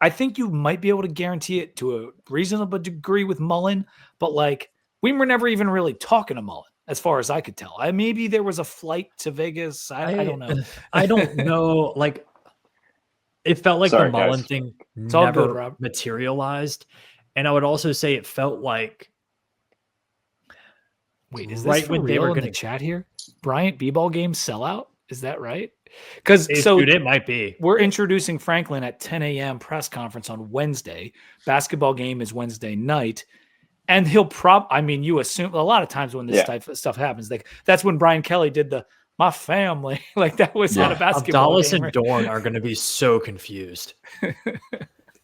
I think you might be able to guarantee it to a reasonable degree with Mullen, but like we were never even really talking to Mullen as far as I could tell. Maybe there was a flight to Vegas. I don't know. I don't know. Like it felt like Sorry, the Mullen guys. thing It's all good, never Rob. materialized. And I would also say it felt like Wait, is this right for when they real were in going the to chat here? Bryant B-ball game sellout? Is that right? Because dude, it might be. We're introducing Franklin at 10 a.m. press conference on Wednesday. Basketball game is Wednesday night. And he'll you assume a lot of times when this type of stuff happens, like that's when Brian Kelly did my family, like that was at a basketball Abdallas game. and Right? Dorn are going to be so confused.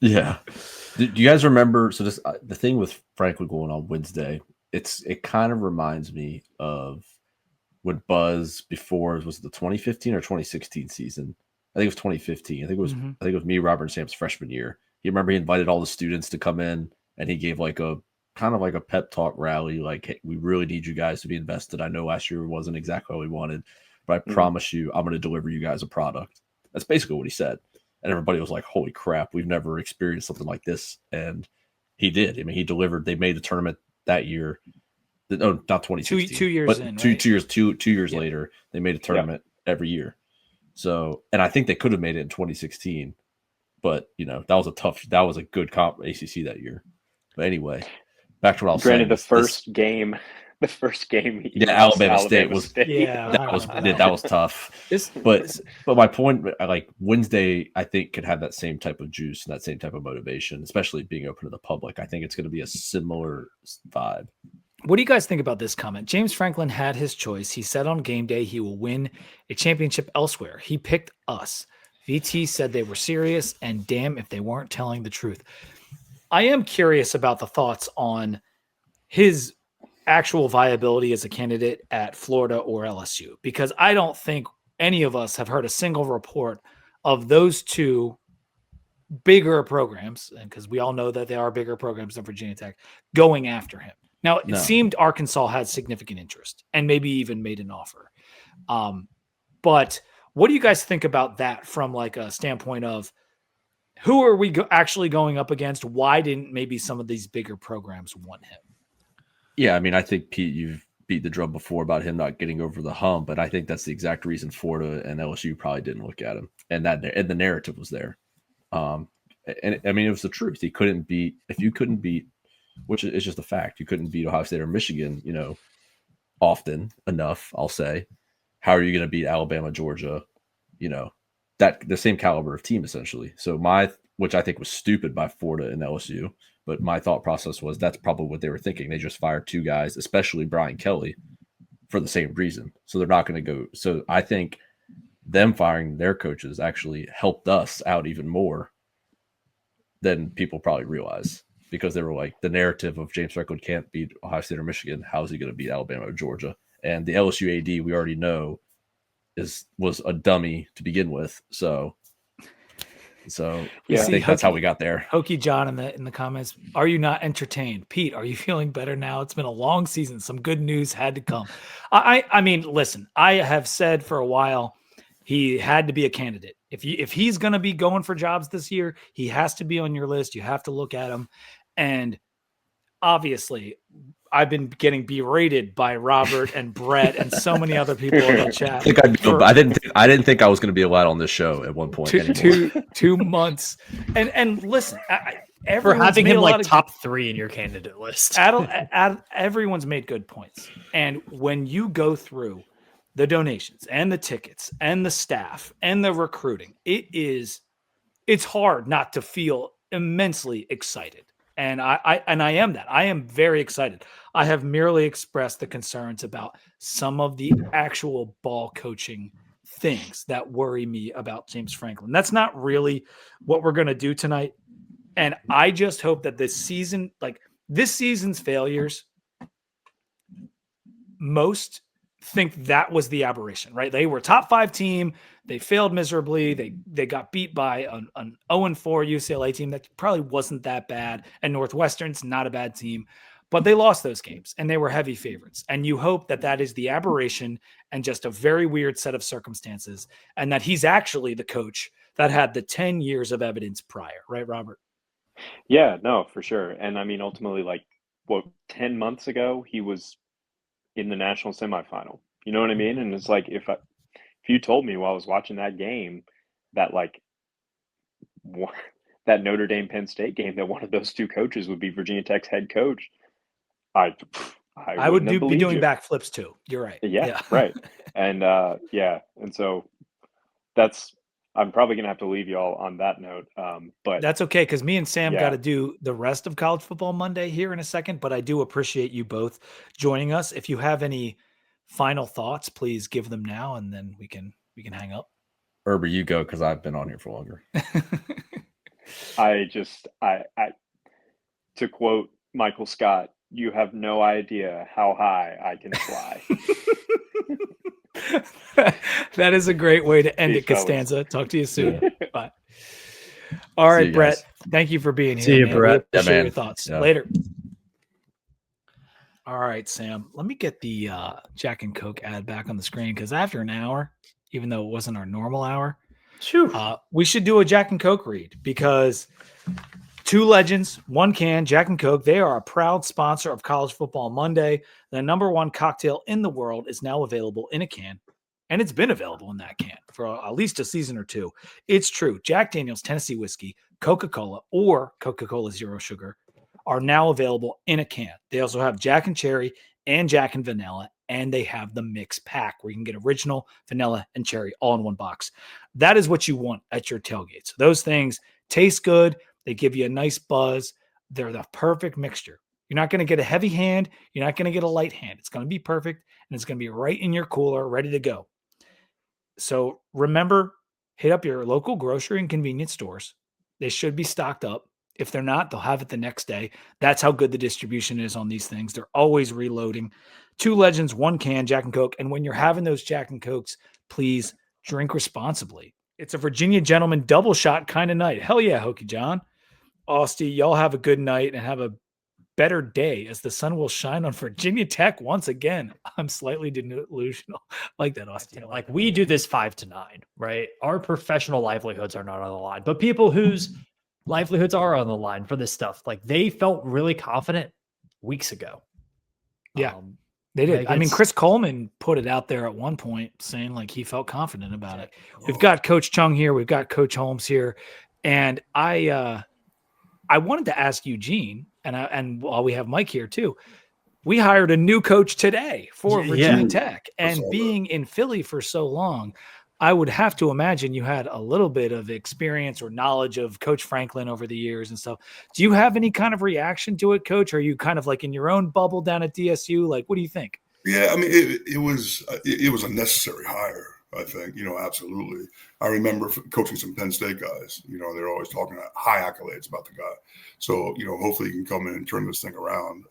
Yeah. Do you guys remember? So this the thing with Franklin going on Wednesday, it kind of reminds me of what Buzz before was the 2015 or 2016 season. I think it was 2015. I think it was me, Robert, and Sam's freshman year. You remember he invited all the students to come in and he gave like a kind of like a pep talk rally, like, hey, we really need you guys to be invested. I know last year wasn't exactly what we wanted, but I promise you I'm going to deliver you guys a product. That's basically what he said. And everybody was like, holy crap, we've never experienced something like this. And he did. I mean, he delivered. They made the tournament that year. No, not 2016. 2 years but in, two, right? 2 years later, they made a tournament every year. So, and I think they could have made it in 2016, but you know, that was a good comp ACC that year. But anyway, back to what I was saying. Granted, the first game. Alabama State was Yeah, that was tough. But my point, like Wednesday, I think could have that same type of juice and that same type of motivation, especially being open to the public. I think it's going to be a similar vibe. What do you guys think about this comment? James Franklin had his choice. He said on game day he will win a championship elsewhere. He picked us. VT said they were serious, and damn if they weren't telling the truth. I am curious about the thoughts on his actual viability as a candidate at Florida or LSU, because I don't think any of us have heard a single report of those two bigger programs, and because we all know that they are bigger programs than Virginia Tech, going after him. Now, it seemed Arkansas had significant interest and maybe even made an offer. But what do you guys think about that from like a standpoint of who are we actually going up against? Why didn't maybe some of these bigger programs want him? Yeah, I mean, I think, Pete, you've beat the drum before about him not getting over the hump, but I think that's the exact reason Florida and LSU probably didn't look at him, and the narrative was there. And I mean, it was the truth. He couldn't beat, if you couldn't beat, which is just a fact, you couldn't beat Ohio State or Michigan, often enough, I'll say. How are you going to beat Alabama, Georgia, that the same caliber of team essentially? So which I think was stupid by Florida and LSU, but my thought process was that's probably what they were thinking. They just fired two guys, especially Brian Kelly, for the same reason. So they're not going to go. So I think them firing their coaches actually helped us out even more than people probably realize, because they were like, the narrative of James Franklin can't beat Ohio State or Michigan. How is he going to beat Alabama or Georgia? And the LSU AD we already know was a dummy to begin with. So yeah, I think that's how we got there. Hokie John in the comments, are you not entertained? Pete, are you feeling better now? It's been a long season. Some good news had to come. I mean, listen, I have said for a while he had to be a candidate. If he's going to be going for jobs this year, he has to be on your list. You have to look at him. And obviously, I've been getting berated by Robert and Brett and so many other people in the chat. I didn't think I was going to be allowed on this show at one point. 2 months. And listen, for having him like top 3 in your candidate list. Everyone's made good points. And when you go through the donations and the tickets and the staff and the recruiting, it's hard not to feel immensely excited. And I am that. I am very excited. I have merely expressed the concerns about some of the actual ball coaching things that worry me about James Franklin. That's not really what we're going to do tonight. And I just hope that this season's failures, most think that was the aberration, right? They were top 5 team. They failed miserably. They got beat by an 0-4 UCLA team that probably wasn't that bad. And Northwestern's not a bad team, but they lost those games and they were heavy favorites. And you hope that is the aberration and just a very weird set of circumstances, and that he's actually the coach that had the 10 years of evidence prior, right, Robert? Yeah, no, for sure. And I mean, ultimately, 10 months ago, he was in the national semifinal. You know what I mean? And it's like, if you told me while I was watching that game that that Notre Dame Penn State game, that one of those two coaches would be Virginia Tech's head coach, I would be doing backflips too. You're right. Yeah. Right. And and so I'm probably gonna have to leave you all on that note. But that's okay, because me and Sam got to do the rest of College Football Monday here in a second. But I do appreciate you both joining us. If you have any final thoughts, please give them now, and then we can hang up. Herber, you go, because I've been on here for longer. I to quote Michael Scott, you have no idea how high I can fly. That is a great way to end it, Costanza. Talk to you soon. Bye. All right, Brett. Thank you for being here. See you, Brett. Share your thoughts. Later. All right, Sam. Let me get the Jack and Coke ad back on the screen, because after an hour, even though it wasn't our normal hour, we should do a Jack and Coke read, because 2 legends, 1 can, Jack and Coke. They are a proud sponsor of College Football Monday. The #1 cocktail in the world is now available in a can, and it's been available in that can for at least a season or 2. It's true. Jack Daniel's Tennessee Whiskey, Coca-Cola, or Coca-Cola Zero Sugar are now available in a can. They also have Jack and Cherry and Jack and Vanilla, and they have the mix pack where you can get original, vanilla, and cherry all in one box. That is what you want at your tailgates. Those things taste good. They give you a nice buzz. They're the perfect mixture. You're not going to get a heavy hand. You're not going to get a light hand. It's going to be perfect, and it's going to be right in your cooler, ready to go. So remember, hit up your local grocery and convenience stores. They should be stocked up. If they're not, they'll have it the next day. That's how good the distribution is on these things. They're always reloading. 2 legends, 1 can, Jack and Coke. And when you're having those Jack and Cokes, please drink responsibly. It's a Virginia gentleman double shot kind of night. Hell yeah, Hokie John. Austie, y'all have a good night and have a better day as the sun will shine on Virginia Tech once again. I'm slightly delusional. Like that, Austin. Like we do this 5 to 9, right? Our professional livelihoods are not on the line, but people whose livelihoods are on the line for this stuff, like they felt really confident weeks ago. Yeah, they did. like I mean, it's- Chris Coleman put it out there at one point saying like he felt confident about it. We've got Coach Chung here. We've got Coach Holmes here. And I wanted to ask Eugene, and while we have Mike here too, we hired a new coach today for Virginia Tech. And being in Philly for so long, I would have to imagine you had a little bit of experience or knowledge of Coach Franklin over the years and stuff. Do you have any kind of reaction to it, Coach? Are you kind of like in your own bubble down at DSU? Like, what do you think? Yeah, I mean, it was a necessary hire. I think, absolutely. I remember coaching some Penn State guys. They're always talking high accolades about the guy. So, hopefully he can come in and turn this thing around.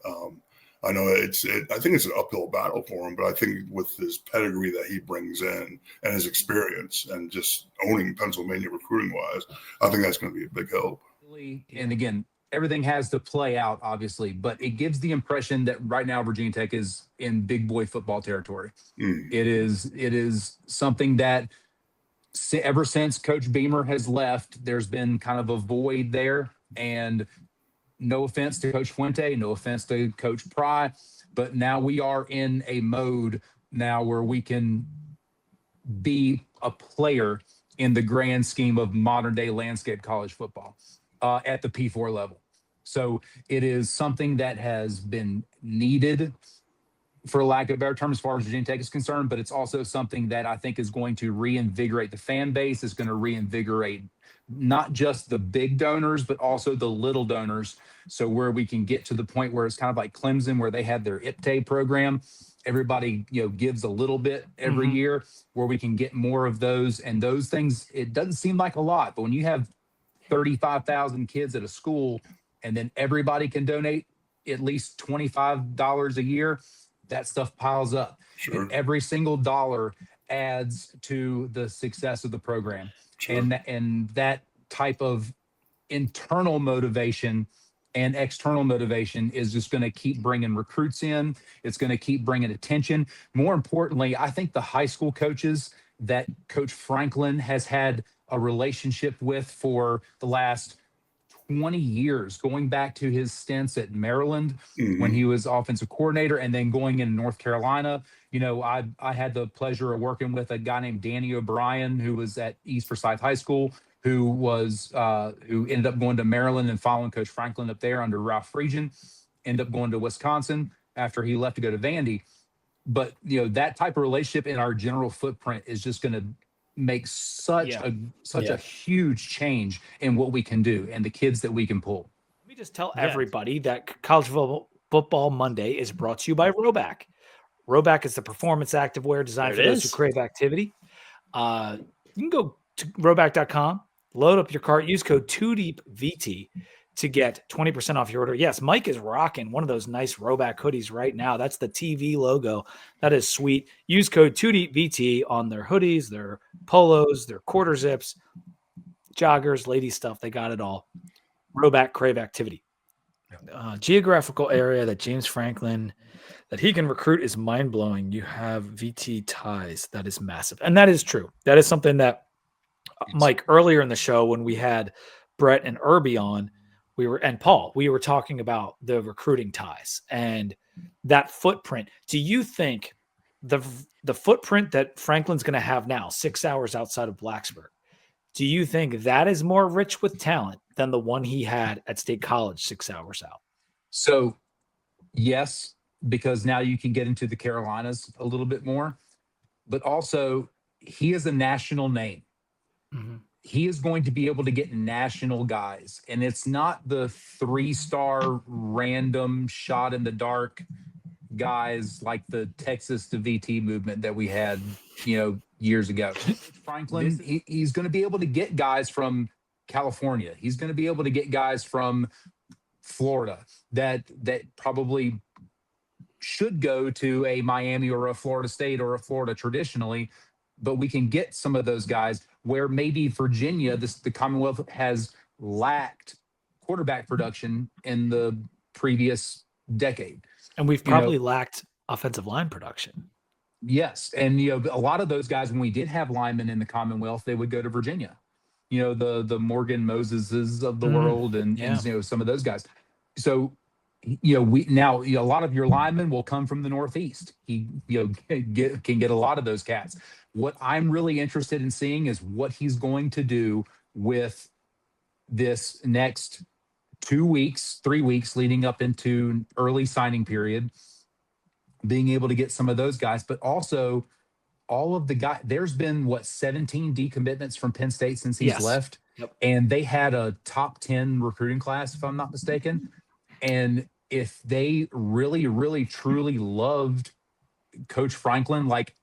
I know I think it's an uphill battle for him, but I think with his pedigree that he brings in and his experience and just owning Pennsylvania recruiting wise, I think that's going to be a big help. And again, everything has to play out, obviously, but it gives the impression that right now Virginia Tech is in big boy football territory. It is something that ever since Coach Beamer has left, there's been kind of a void there. And no offense to Coach Fuente, no offense to Coach Pry, but now we are in a mode now where we can be a player in the grand scheme of modern day landscape college football at the P4 level. So it is something that has been needed, for lack of a better term, as far as Virginia Tech is concerned, but it's also something that I think is going to reinvigorate the fan base. It's going to reinvigorate not just the big donors, but also the little donors. So where we can get to the point where it's kind of like Clemson, where they have their IPTAY program. Everybody, gives a little bit every year, where we can get more of those. And those things, it doesn't seem like a lot, but when you have 35,000 kids at a school and then everybody can donate at least $25 a year, that stuff piles up. Sure. And every single dollar adds to the success of the program. Sure. And that type of internal motivation and external motivation is just going to keep bringing recruits in. It's going to keep bringing attention. More importantly, I think the high school coaches that Coach Franklin has had a relationship with for the last 20 years, going back to his stints at Maryland when he was offensive coordinator, and then going into North Carolina. I had the pleasure of working with a guy named Danny O'Brien, who was at East Forsyth High School, who ended up going to Maryland and following Coach Franklin up there under Ralph Friedgen, ended up going to Wisconsin after he left to go to Vandy. But, that type of relationship in our general footprint is just going to make such a huge change in what we can do and the kids that we can pull. Let me just tell everybody that College Football Monday is brought to you by Roback. Roback is the performance activewear designed for those who crave activity. You can go to roback.com, load up your cart, use code 2DEEPVT to get 20% off your order. Yes, Mike is rocking one of those nice Roback hoodies right now. That's the TV logo. That is sweet. Use code 2DEEPVT on their hoodies, their polos, their quarter zips, joggers, lady stuff. They got it all. Roback crave activity. Geographical area that James Franklin, that he can recruit is mind-blowing. You have VT ties. That is massive. And that is true. That is something that, Mike, earlier in the show when we had Brett and Irby on, and Paul, we were talking about the recruiting ties and that footprint. Do you think the footprint that Franklin's going to have now, 6 hours outside of Blacksburg, do you think that is more rich with talent than the one he had at State College 6 hours out? So, yes, because now you can get into the Carolinas a little bit more, but also he is a national name. He is going to be able to get national guys, and it's not the 3-star random shot in the dark guys like the Texas to VT movement that we had, years ago. Franklin, he's going to be able to get guys from California. He's going to be able to get guys from Florida that probably should go to a Miami or a Florida State or a Florida traditionally, but we can get some of those guys. where maybe Virginia, the Commonwealth, has lacked quarterback production in the previous decade. And we've probably lacked offensive line production. Yes. And, a lot of those guys, when we did have linemen in the Commonwealth, they would go to Virginia, the Morgan Moseses of the world and some of those guys. So, a lot of your linemen will come from the Northeast. He, can get a lot of those cats. What I'm really interested in seeing is what he's going to do with this next 2 weeks, 3 weeks leading up into early signing period, being able to get some of those guys, but also all of the guys. There's been 17 decommitments from Penn State since he's left. Yep. And they had a top 10 recruiting class, if I'm not mistaken. And if they really, really, truly loved Coach Franklin, like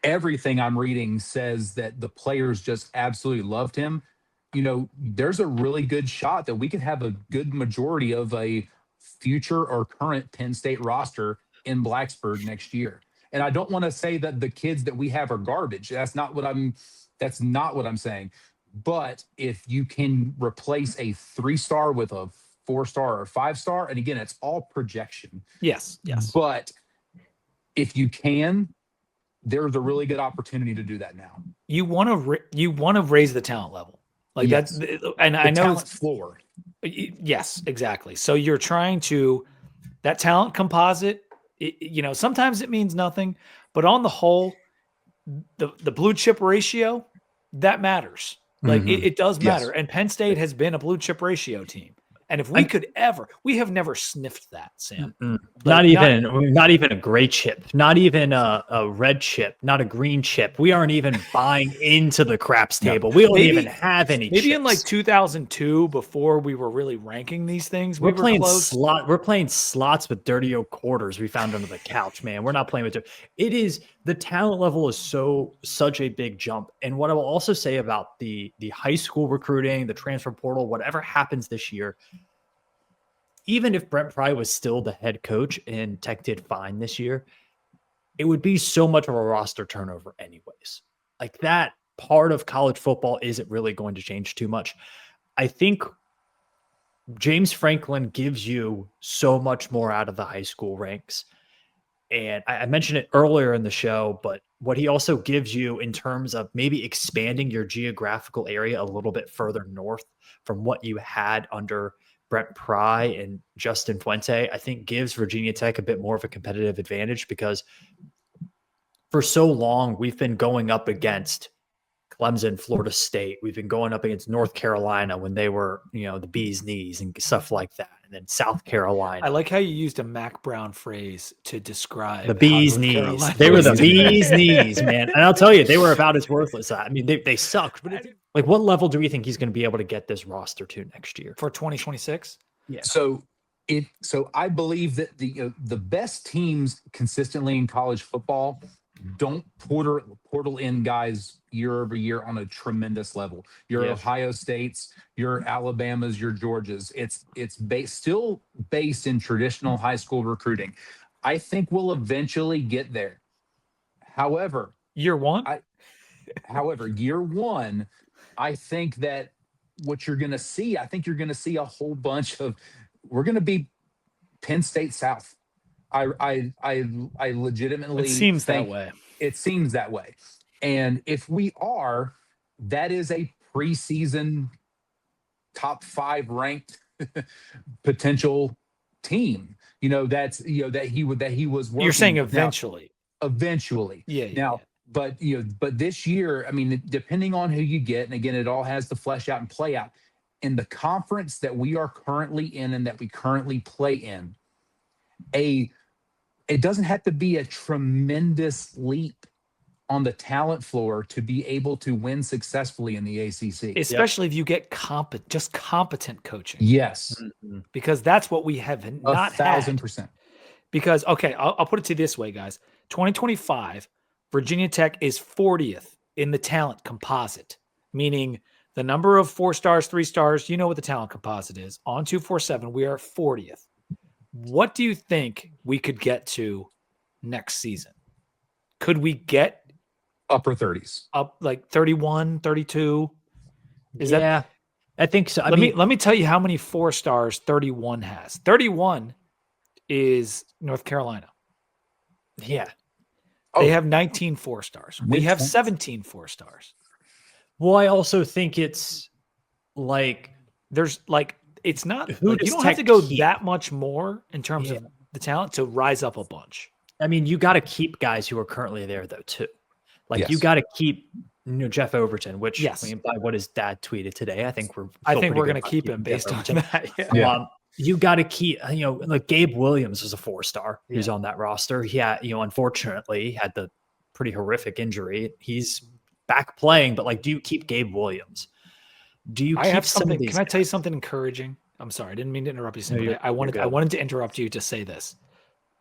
everything I'm reading says that the players just absolutely loved him, there's a really good shot that we could have a good majority of a future or current Penn State roster in Blacksburg next year. And I don't want to say that the kids that we have are garbage. That's not what I'm saying. But if you can replace a 3-star with a 4-star or 5-star, and again, it's all projection. Yes. But if you can, there's a really good opportunity to do that now. You want to raise the talent level. Like yes. that's, and I know talent floor. Yes, exactly. So you're trying to, that talent composite, sometimes it means nothing, but on the whole, the blue chip ratio, that matters. Like it does matter. Yes. And Penn State has been a blue chip ratio team. And if we have never sniffed that, Sam. Not even a gray chip, not even a red chip, not a green chip. We aren't even buying into the craps table. We don't even have any. Maybe chips. in like 2002, before we were really ranking these things, we're playing We're playing slots with dirty old quarters we found under the couch, man. We're not playing with it. Is the talent level is such a big jump. And what I will also say about the high school recruiting, the transfer portal, whatever happens this year, even if Brent Pry was still the head coach and Tech did fine this year, it would be so much of a roster turnover anyways. Like that part of college football isn't really going to change too much. I think James Franklin gives you so much more out of the high school ranks. And I mentioned it earlier in the show, but what he also gives you in terms of maybe expanding your geographical area a little bit further north from what you had under Brent Pry and Justin Fuente, I think gives Virginia Tech a bit more of a competitive advantage, because for so long we've been going up against Clemson, Florida State. We've been going up against North Carolina when they were, the bee's knees and stuff like that. And then South Carolina. I like how you used a Mac Brown phrase to describe the bee's knees. They were the bee's knees, man. And I'll tell you, they were about as worthless. I mean, they sucked. But like, what level do we think he's going to be able to get this roster to next year for 2026? Yeah. So I believe that the best teams consistently in college football don't portal in guys year over year on a tremendous level. Your Ohio States, your Alabamas, your Georgias. It's still based in traditional high school recruiting. I think we'll eventually get there. However, year one, I think that what you're going to see, you're going to see a whole bunch of, we're going to be Penn State South. I legitimately it seems that way. It seems that way. And if we are, that is a preseason top 5 ranked potential team. That he was working. You're saying eventually. Now, eventually. Yeah. Now, but this year, I mean, depending on who you get, and again, it all has to flesh out and play out. In the conference that we are currently in and that we currently play in, it doesn't have to be a tremendous leap on the talent floor to be able to win successfully in the ACC. Especially if you get competent coaching. Yes. Because that's what we have not had. 1,000%. Because, okay, I'll put it to you this way, guys. 2025, Virginia Tech is 40th in the talent composite, meaning the number of 4 stars, 3 stars, you know what the talent composite is. On 247, we are 40th. What do you think we could get to next season? Could we get Upper 30s. Up like 31, 32. Is that I think so. let me tell you how many 4 stars 31 has. 31 is North Carolina. Yeah. They have 19 4 stars. We have Mid-20s. 17 4 stars. Well, I also think it's like There's like it's not Who like, you does don't have to Tech go keep? that much more in terms of the talent to rise up a bunch. I mean, you got to keep guys who are currently there though too. Like you Yes. got to keep Jeff Overton, which Yes. I mean, by what his dad tweeted today, I think we're going to to keep him based on that. Yeah. Yeah. You got to keep, like Gabe Williams is a 4-star who's on that roster. He had, unfortunately had the pretty horrific injury. He's back playing, but like, do you keep Gabe Williams? Do you I keep have some of something. these Can I tell you guys? something encouraging? I'm sorry, I didn't mean to interrupt you. Sam, No, but you're I wanted good. to interrupt you to say this.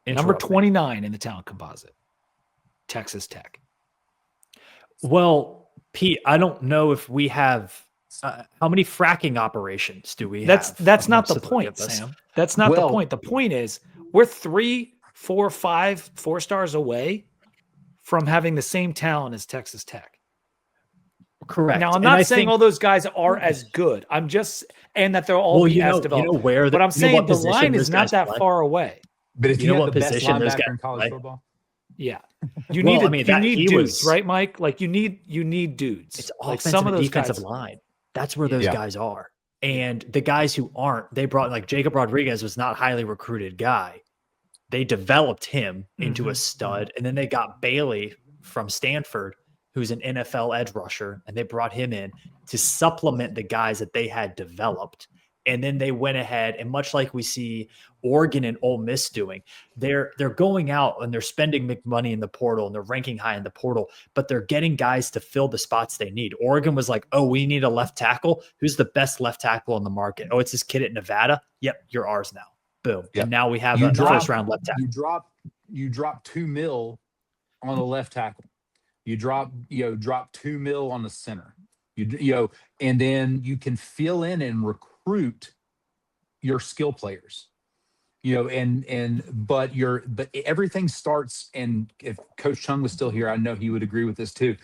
Number Interrupt me. 29 in the talent composite, Texas Tech. Well, Pete, I don't know if we have how many fracking operations do we have? That's not the amongst three point, of us? Sam. That's not the Well- point. The point is we're 3, 4, 5 4 stars away from having the same talent as Texas Tech. Correct. Now, I'm And not I saying think- all those guys are as good. I'm just and that they'll all be as developed. where but I'm saying what the position line those is not guys that play? far away. But if You you, know have what the best position those linebacker guys in college play? football, Yeah. You Well, need I mean, that you need he dudes, was- right, Mike? Like you need dudes. It's like offensive some of and those defensive guys. line. That's where those Yeah. guys are. And the guys who aren't, they brought like Jacob Rodriguez was not a highly recruited guy. They developed him into a Mhm. stud. And then they got Bailey from Stanford, who's an NFL edge rusher, and they brought him in to supplement the guys that they had developed. And then they went ahead and much like we see Oregon and Ole Miss doing, they're going out and they're spending big money in the portal and they're ranking high in the portal, but they're getting guys to fill the spots they need. Oregon was like, oh, we need a left tackle. Who's the best left tackle on the market? Oh, it's this kid at Nevada. Yep, you're ours now. Boom. Yep. And now we have You a drop- first round left tackle. you drop $2 million on a left tackle. You drop $2 million on the center. And then you can fill in and recruit your skill players. But everything starts, and if Coach Chung was still here, I know he would agree with this too.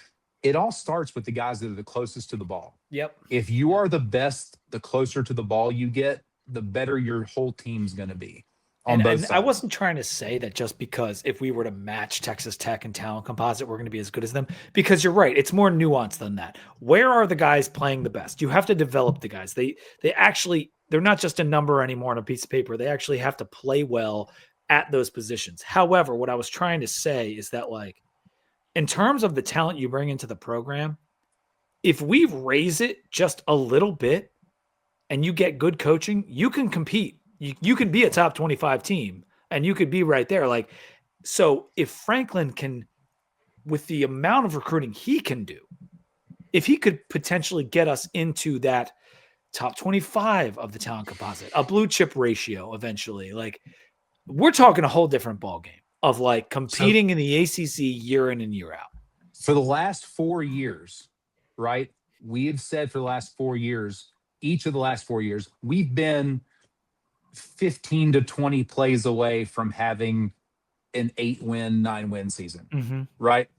It all starts with the guys that are the closest to the ball. Yep. If you are the best, the closer to the ball you get, the better your whole team's going to be on both And sides. I wasn't trying to say that just because if we were to match Texas Tech and talent composite, we're going to be as good as them. Because you're right, it's more nuanced than that. Where are the guys playing the best? You have to develop the guys. They're not just a number anymore on a piece of paper. They actually have to play well at those positions. However, what I was trying to say is that, like, in terms of the talent you bring into the program, if we raise it just a little bit and you get good coaching, you can compete. You can be a top 25 team and you could be right there. Like, so if Franklin can, with the amount of recruiting he can do, if he could potentially get us into that top 25 of the talent composite, a blue chip ratio eventually, like, we're talking a whole different ballgame of like competing in the ACC year in and year out. For the last 4 years, right? We have said for the last 4 years, each of the last 4 years, we've been 15 to 20 plays away from having an 8-win, 9-win season, right?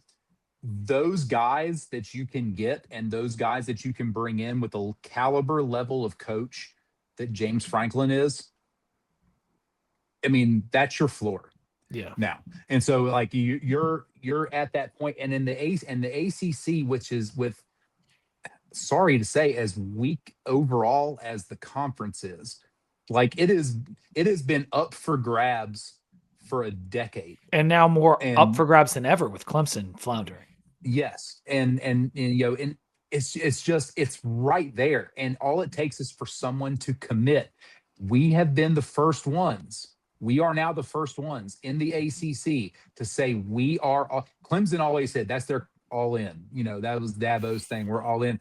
Those guys that you can get and those guys that you can bring in with the caliber level of coach that James Franklin is, I mean, that's your floor. Yeah. Now. And so like you're at that point, and in the ACC, which is, with, sorry to say, as weak overall as the conference is, like it has been up for grabs for a decade. And now more And- up for grabs than ever with Clemson floundering. Yes. And it's right there. And all it takes is for someone to commit. We have been the first ones. We are now the first ones in the ACC to say we are. Clemson always said that's their all in. That was Dabo's thing. We're all in,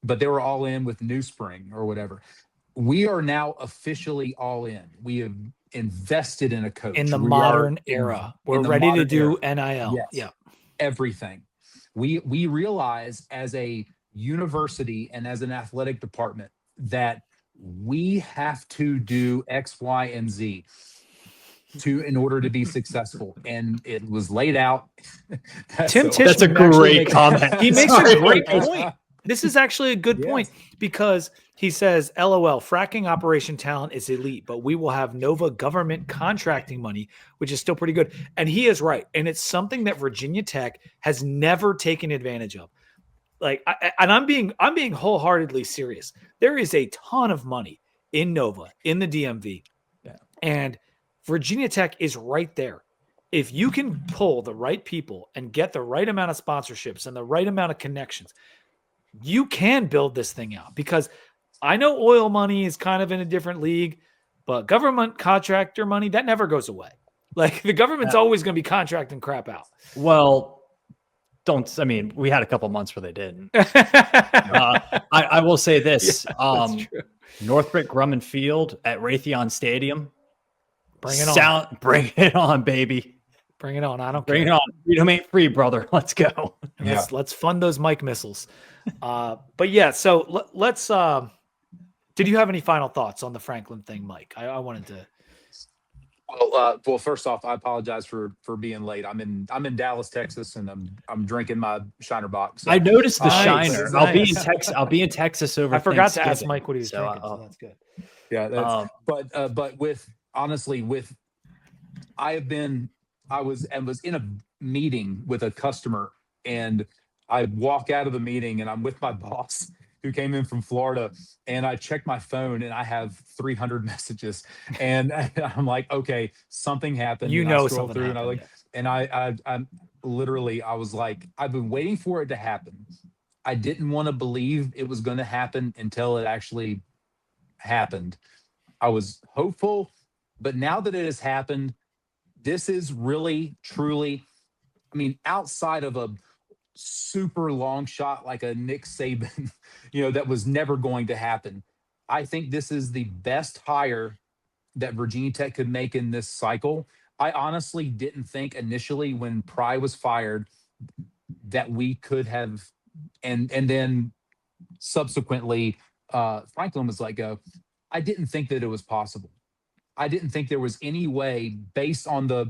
but they were all in with New Spring or whatever. We are now officially all in. We have invested in a coach In the We modern are in- era. in We're the ready to modern do era. NIL. Yes. Yeah. Everything. We realize as a university and as an athletic department that we have to do X, Y, and Z. in order to be successful, and it was laid out. Tim So- That's a Tishman actually great makes- comment. He makes Sorry. a great point. This is actually a good Yes. point because he says, LOL, fracking operation talent is elite, but we will have Nova government contracting money, which is still pretty good. And he is right. And it's something that Virginia Tech has never taken advantage of. Like, and I'm being wholeheartedly serious. There is a ton of money in Nova, in the DMV. Yeah. And Virginia Tech is right there. If you can pull the right people and get the right amount of sponsorships and the right amount of connections, you can build this thing out. Because I know oil money is kind of in a different league, but government contractor money, that never goes away. Like, the government's always going to be contracting crap out. Well, we had a couple months where they didn't. I will say this. That's true. Northrop Grumman Field at Raytheon Stadium. Bring it on. Bring it on, baby. Bring it on. I don't Bring care. it on. Freedom ain't free, brother. Let's go. Let's fund those Mike missiles. But yeah, so let's did you have any final thoughts on the Franklin thing, Mike? I wanted to. Well, first off, I apologize for being late. I'm in Dallas, Texas, and I'm drinking my Shiner box. So. I noticed the Nice. Shiner. Nice. I'll be in Texas over. I forgot to ask Thanksgiving, Mike what he was so, drinking, so that's good. Yeah, but I was in a meeting with a customer, and I walk out of the meeting, and I'm with my boss who came in from Florida, and I check my phone, and I have 300 messages, and I'm like, okay, something happened. You and know I scroll something through, happened, and I'm literally, I was like, I've been waiting for it to happen. I didn't want to believe it was going to happen until it actually happened. I was hopeful, but now that it has happened, this is really, truly, outside of a super long shot like a Nick Saban, that was never going to happen. I think this is the best hire that Virginia Tech could make in this cycle. I honestly didn't think initially when Pry was fired that we could have, and then subsequently Franklin was like, I didn't think that it was possible. I didn't think there was any way, based on the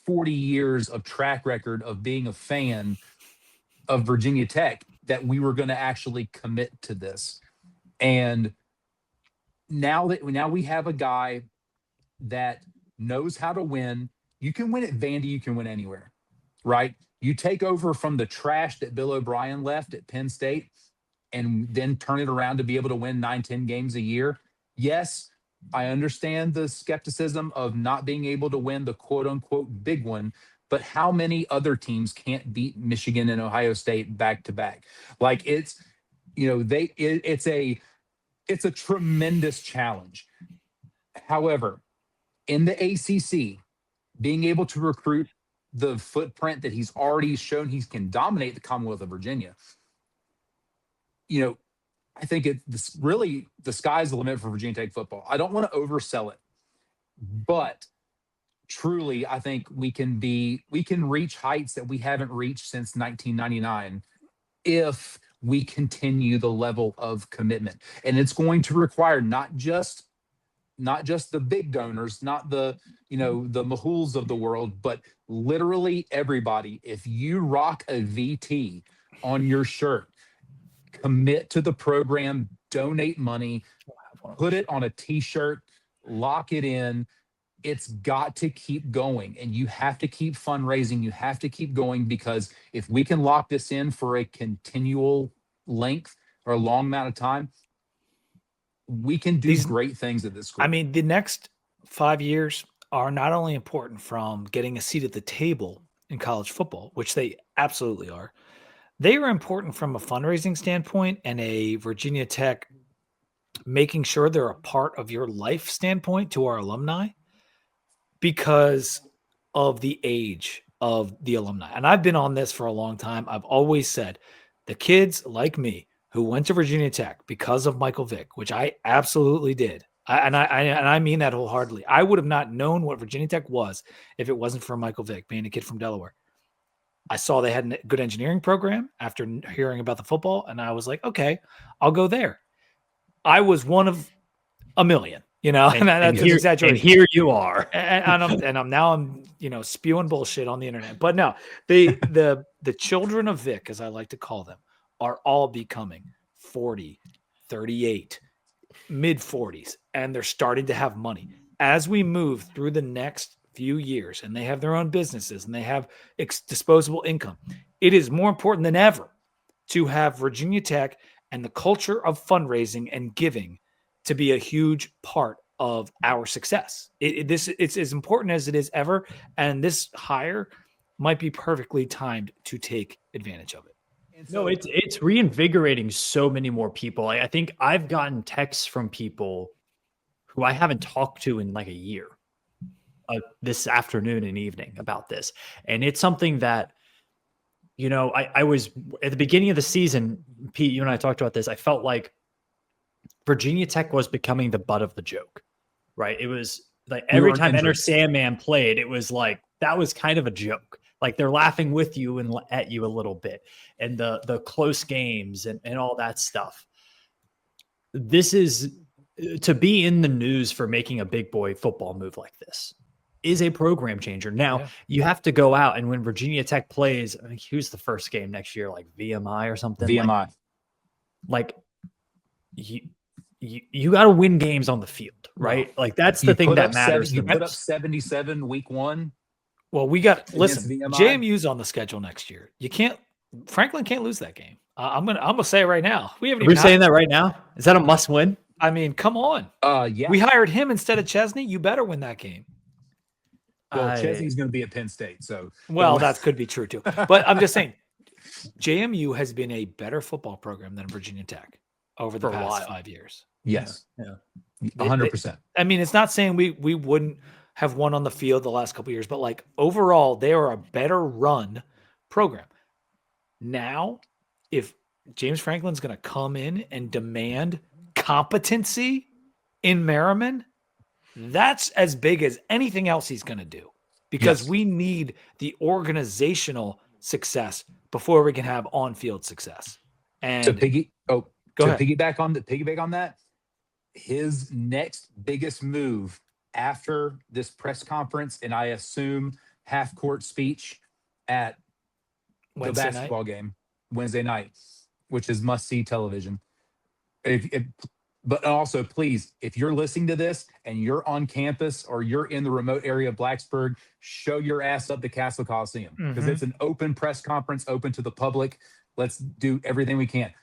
40 years of track record of being a fan of Virginia Tech, that we were going to actually commit to this. And now we have a guy that knows how to win. You can win at Vandy, you can win anywhere, right? You take over from the trash that Bill O'Brien left at Penn State and then turn it around to be able to win 9-10 games a year. Yes, I understand the skepticism of not being able to win the quote unquote big one, but how many other teams can't beat Michigan and Ohio State back to back? Like, it's, it's a tremendous challenge. However, in the ACC, being able to recruit the footprint that he's already shown he can dominate the Commonwealth of Virginia, I think really the sky's the limit for Virginia Tech football. I don't want to oversell it, but truly, I think we can reach heights that we haven't reached since 1999 if we continue the level of commitment. And it's going to require not just the big donors, not the Mahuls of the world, but literally everybody. If you rock a VT on your shirt, commit to the program, donate money, put it on a t-shirt, lock it in. It's got to keep going, and you have to keep fundraising. You have to keep going, because if we can lock this in for a continual length or a long amount of time, we can do great things at this school. The next 5 years are not only important from getting a seat at the table in college football, which they absolutely are. They are important from a fundraising standpoint and a Virginia Tech making sure they're a part of your life standpoint to our alumni, because of the age of the alumni. And I've been on this for a long time. I've always said the kids like me who went to Virginia Tech because of Michael Vick, which I absolutely did. I mean that wholeheartedly. I would have not known what Virginia Tech was if it wasn't for Michael Vick, being a kid from Delaware. I saw they had a good engineering program after hearing about the football, and I was like, okay, I'll go there. I was one of a million. You know, and that's an exaggeration. And here you are. And I'm spewing bullshit on the internet. But no, the children of Vic, as I like to call them, are all becoming 40, 38, mid 40s, and they're starting to have money. As we move through the next few years, and they have their own businesses and they have disposable income, it is more important than ever to have Virginia Tech and the culture of fundraising and giving to be a huge part of our success. It's as important as it is ever, and this hire might be perfectly timed to take advantage of it. No, it's reinvigorating so many more people. I think I've gotten texts from people who I haven't talked to in like a year this afternoon and evening about this. And it's something that, I was at the beginning of the season, Pete, you and I talked about this. I felt like Virginia Tech was becoming the butt of the joke, right? It was like every time Enter Sandman played, it was like, that was kind of a joke. Like they're laughing with you and at you a little bit, and the close games and all that stuff. This is to be in the news for making a big boy football move like this is a program changer. Now you have to go out, and when Virginia Tech plays, I mean, who's the first game next year? Like VMI or something. VMI. Like you got to win games on the field, right? Like that's the thing that matters. You put up 77 week 1. Well, listen, JMU's on the schedule next year. Franklin can't lose that game. I'm gonna say it right now. We're saying that right now. Is that a must win? I mean, come on. Yeah. We hired him instead of Chesney. You better win that game. Well, Chesney's going to be at Penn State, so. Well, that could be true too. But I'm just saying, JMU has been a better football program than Virginia Tech over the past 5 years. Yes. Yeah. 100%. I mean, it's not saying we wouldn't have won on the field the last couple of years, but like overall, they are a better run program. Now, if James Franklin's going to come in and demand competency in Merriman, that's as big as anything else he's going to do, because we need the organizational success before we can have on-field success. And piggyback on that, his next biggest move after this press conference, and I assume half-court speech at the basketball game Wednesday night, which is must-see television. But also, please, if you're listening to this and you're on campus or you're in the remote area of Blacksburg, show your ass up to Castle Coliseum, because it's an open press conference, open to the public. Let's do everything we can.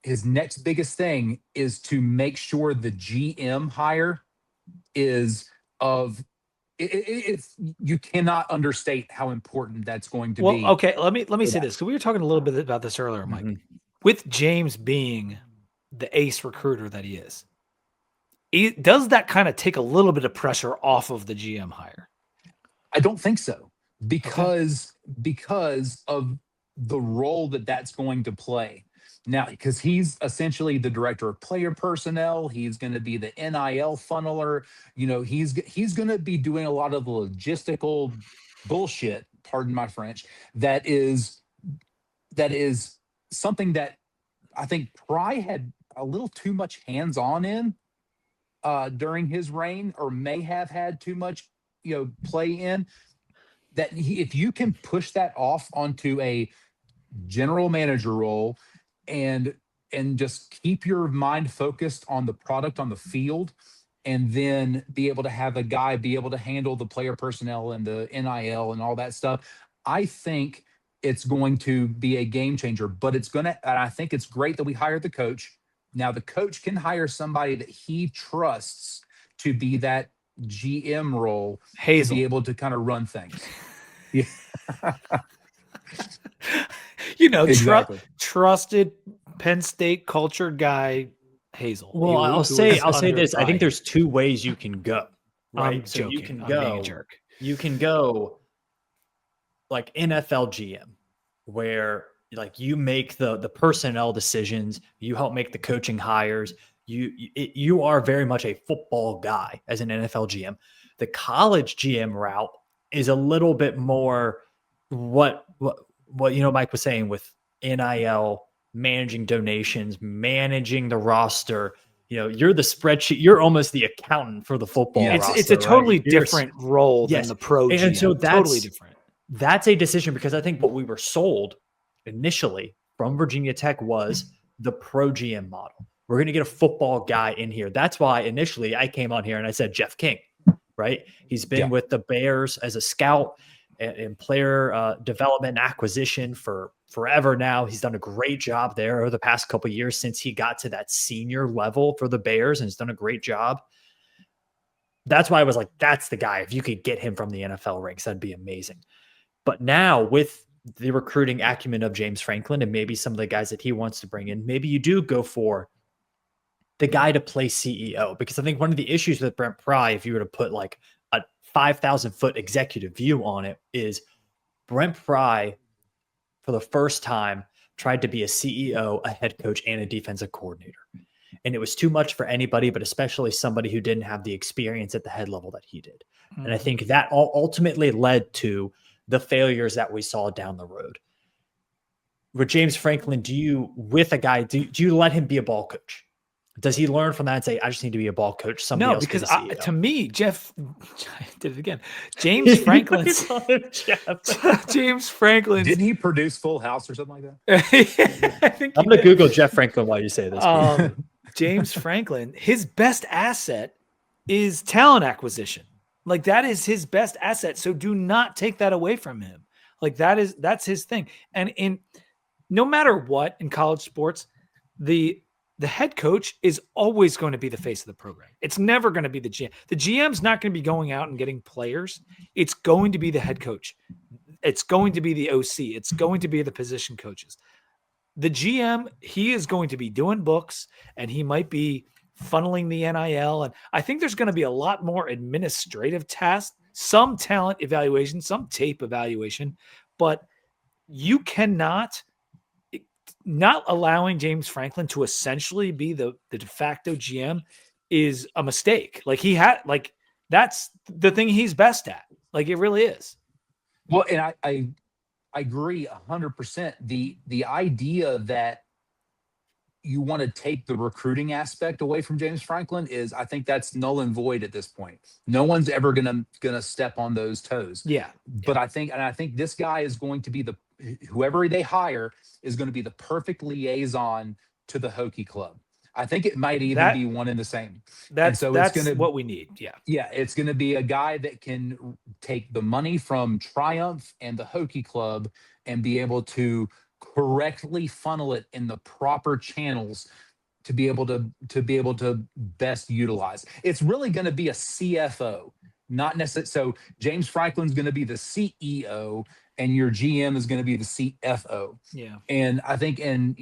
His next biggest thing is to make sure the GM hire is of it's you cannot understate how important that's going to be. Well, okay, let me say this, because we were talking a little bit about this earlier, Mike. With James being the ace recruiter that he is, does that kind of take a little bit of pressure off of the GM hire? I don't think so, because of the role that's going to play. Now, because he's essentially the director of player personnel, he's going to be the NIL funneler. He's going to be doing a lot of the logistical bullshit, pardon my French, that is something that I think Pry had a little too much hands-on in during his reign, or may have had too much play in. That if you can push that off onto a general manager role and just keep your mind focused on the product on the field, and then be able to have a guy be able to handle the player personnel and the NIL and all that stuff, I think it's going to be a game changer. But and I think it's great that we hired the coach. Now the coach can hire somebody that he trusts to be that GM role, to be able to kind of run things. Yeah. Exactly. Trusted Penn State cultured guy, Hazel. Well, I'll say this. I think there's two ways you can go. Right? So you can go. Being a jerk. You can go like NFL GM, where like you make the personnel decisions, you help make the coaching hires. You are very much a football guy as an NFL GM. The college GM route is a little bit more what Mike was saying with NIL, managing donations, managing the roster, you're the spreadsheet. You're almost the accountant for the football roster. It's a totally right? different role Yes. than the pro GM. And so totally different. That's a decision, because I think what we were sold initially from Virginia Tech was the pro GM model. We're going to get a football guy in here. That's why initially I came on here and I said Jeff King, right? He's been with the Bears as a scout and player development and acquisition for forever now. He's done a great job there over the past couple of years since he got to that senior level for the Bears, and has done a great job. That's why I was like, that's the guy. If you could get him from the NFL ranks, that'd be amazing. But now with the recruiting acumen of James Franklin and maybe some of the guys that he wants to bring in, maybe you do go for the guy to play CEO, because I think one of the issues with Brent Pry, if you were to put like a 5,000-foot executive view on it, is Brent Pry, for the first time, tried to be a CEO, a head coach, and a defensive coordinator. And it was too much for anybody, but especially somebody who didn't have the experience at the head level that he did. Mm-hmm. And I think that all ultimately led to the failures that we saw down the road. With James Franklin, do you let him be a ball coach? Does he learn from that and say, I just need to be a ball coach? No, because to me, Jeff, I did it again. James Franklin. James Franklin. Didn't he produce Full House or something like that? I think I'm going to Google Jeff Franklin while you say this. James Franklin, his best asset is talent acquisition. Like, that is his best asset. So do not take that away from him. Like, that's his thing. And no matter what in college sports, the head coach is always going to be the face of the program. It's never going to be the GM. The GM's not going to be going out and getting players. It's going to be the head coach. It's going to be the OC. It's going to be the position coaches. The GM, he is going to be doing books, and he might be funneling the NIL. And I think there's going to be a lot more administrative tasks, some talent evaluation, some tape evaluation, but you cannot not allowing James Franklin to essentially be the de facto GM is a mistake. Like, that's the thing he's best at. Like, it really is. Well, and I agree 100%. The idea that you want to take the recruiting aspect away from James Franklin is, I think that's null and void at this point. No one's ever gonna step on those toes. Yeah. But I think this guy is going to be whoever they hire is going to be the perfect liaison to the Hokie club. I think it might even be one and the same. That's what we need. Yeah. Yeah. It's going to be a guy that can take the money from Triumph and the Hokie club and be able to correctly funnel it in the proper channels to be able to best utilize. It's really going to be a CFO, not necessarily. So James Franklin's going to be the CEO and your GM is going to be the CFO. Yeah. And I think, he's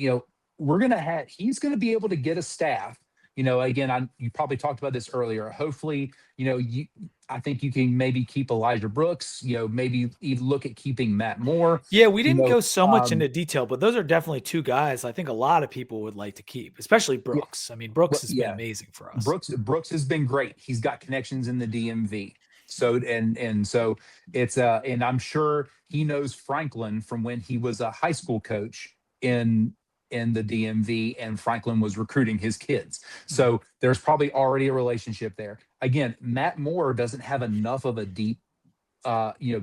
going to be able to get a staff. Again, you probably talked about this earlier. Hopefully, I think you can maybe keep Elijah Brooks, maybe even look at keeping Matt Moore. Yeah, we didn't go so much into detail, but those are definitely two guys I think a lot of people would like to keep, especially Brooks. Yeah. I mean, Brooks has been amazing for us. Brooks has been great. He's got connections in the DMV. So, and so it's and I'm sure he knows Franklin from when he was a high school coach in the DMV, and Franklin was recruiting his kids. So there's probably already a relationship there. Again, Matt Moore doesn't have enough of a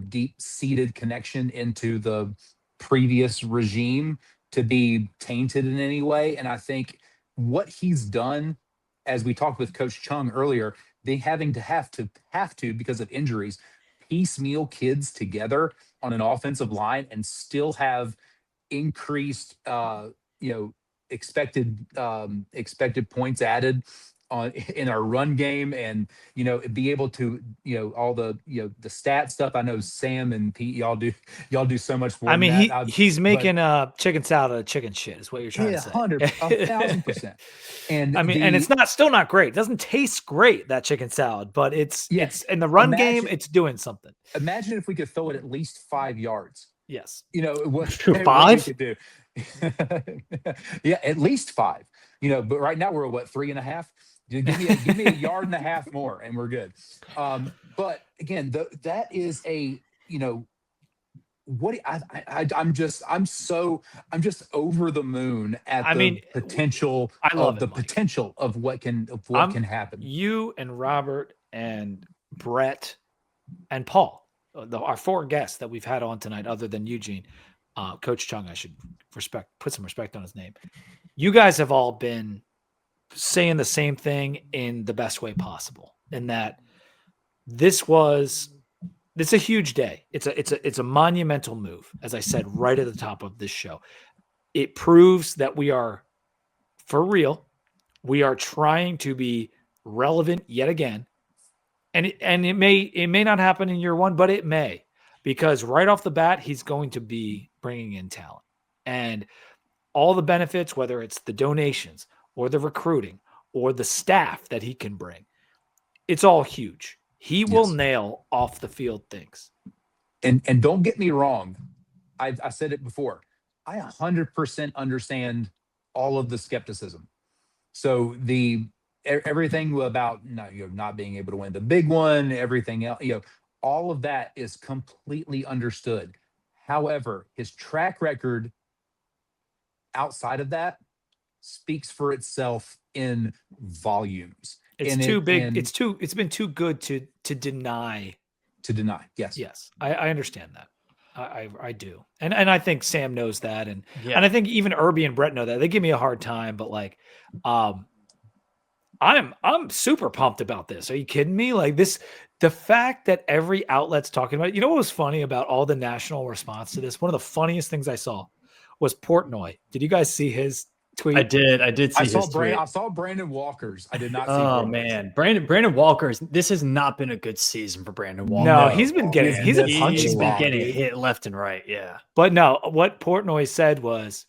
deep-seated connection into the previous regime to be tainted in any way. And I think what he's done, as we talked with Coach Chung earlier, they have to because of injuries, piecemeal kids together on an offensive line and still have increased expected points added in our run game, and be able to all the the stat stuff. I know Sam and Pete, y'all do so much more. I mean, he's making chicken salad out of chicken shit is what you're trying to say. 1,000%. And I mean, and it's still not great. It doesn't taste great, that chicken salad, but it's in the run game, it's doing something. Imagine if we could throw it at least 5 yards. Yes. What 5? we could do. Yeah, at least 5. But right now we're at 3.5. Give me a yard and a half more, and we're good. But again, that is I'm just over the moon at I the mean, potential I love of it, the Mike. potential of what can happen. You and Robert and Brett and Paul, our 4 guests that we've had on tonight, other than Eugene, Coach Chung, I should put some respect on his name. You guys have all been saying the same thing in the best way possible, in that this is a huge day. It's a monumental move, as I said right at the top of this show. It proves that we are for real. We are trying to be relevant yet again. And it may not happen in year 1, but it may, because right off the bat, he's going to be bringing in talent and all the benefits, whether it's the donations or the recruiting or the staff that he can bring. It's all huge. He will nail off the field things. And don't get me wrong. I said it before. I 100% understand all of the skepticism. So everything about not being able to win the big one, everything else, all of that is completely understood. However, his track record outside of that speaks for itself in volumes. It's too big. It's been too good to deny. To deny. Yes. Yes. I understand that. I do. And I think Sam knows that. And I think even Irby and Brett know that. They give me a hard time, but like, I'm super pumped about this. Are you kidding me? Like the fact that every outlet's talking about it. You know what was funny about all the national response to this? One of the funniest things I saw was Portnoy. Did you guys see his tweet? I did see his tweet. I saw Brandon Walker's. I did not see Oh Portnoy's. man, Brandon Walker's. This has not been a good season for Brandon Walker. No, he's been getting he's been getting hit left and right. Yeah. But no, what Portnoy said was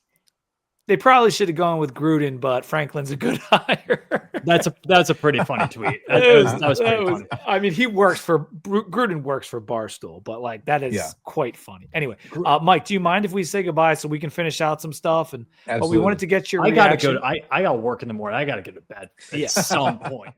they probably should have gone with Gruden, but Franklin's a good hire. That's a pretty funny tweet. That was pretty funny. I mean, Gruden works for Barstool, but like that is quite funny. Anyway, Mike, do you mind if we say goodbye so we can finish out some stuff? And we wanted to get your reaction. I gotta work in the morning. I gotta go to bed at some point.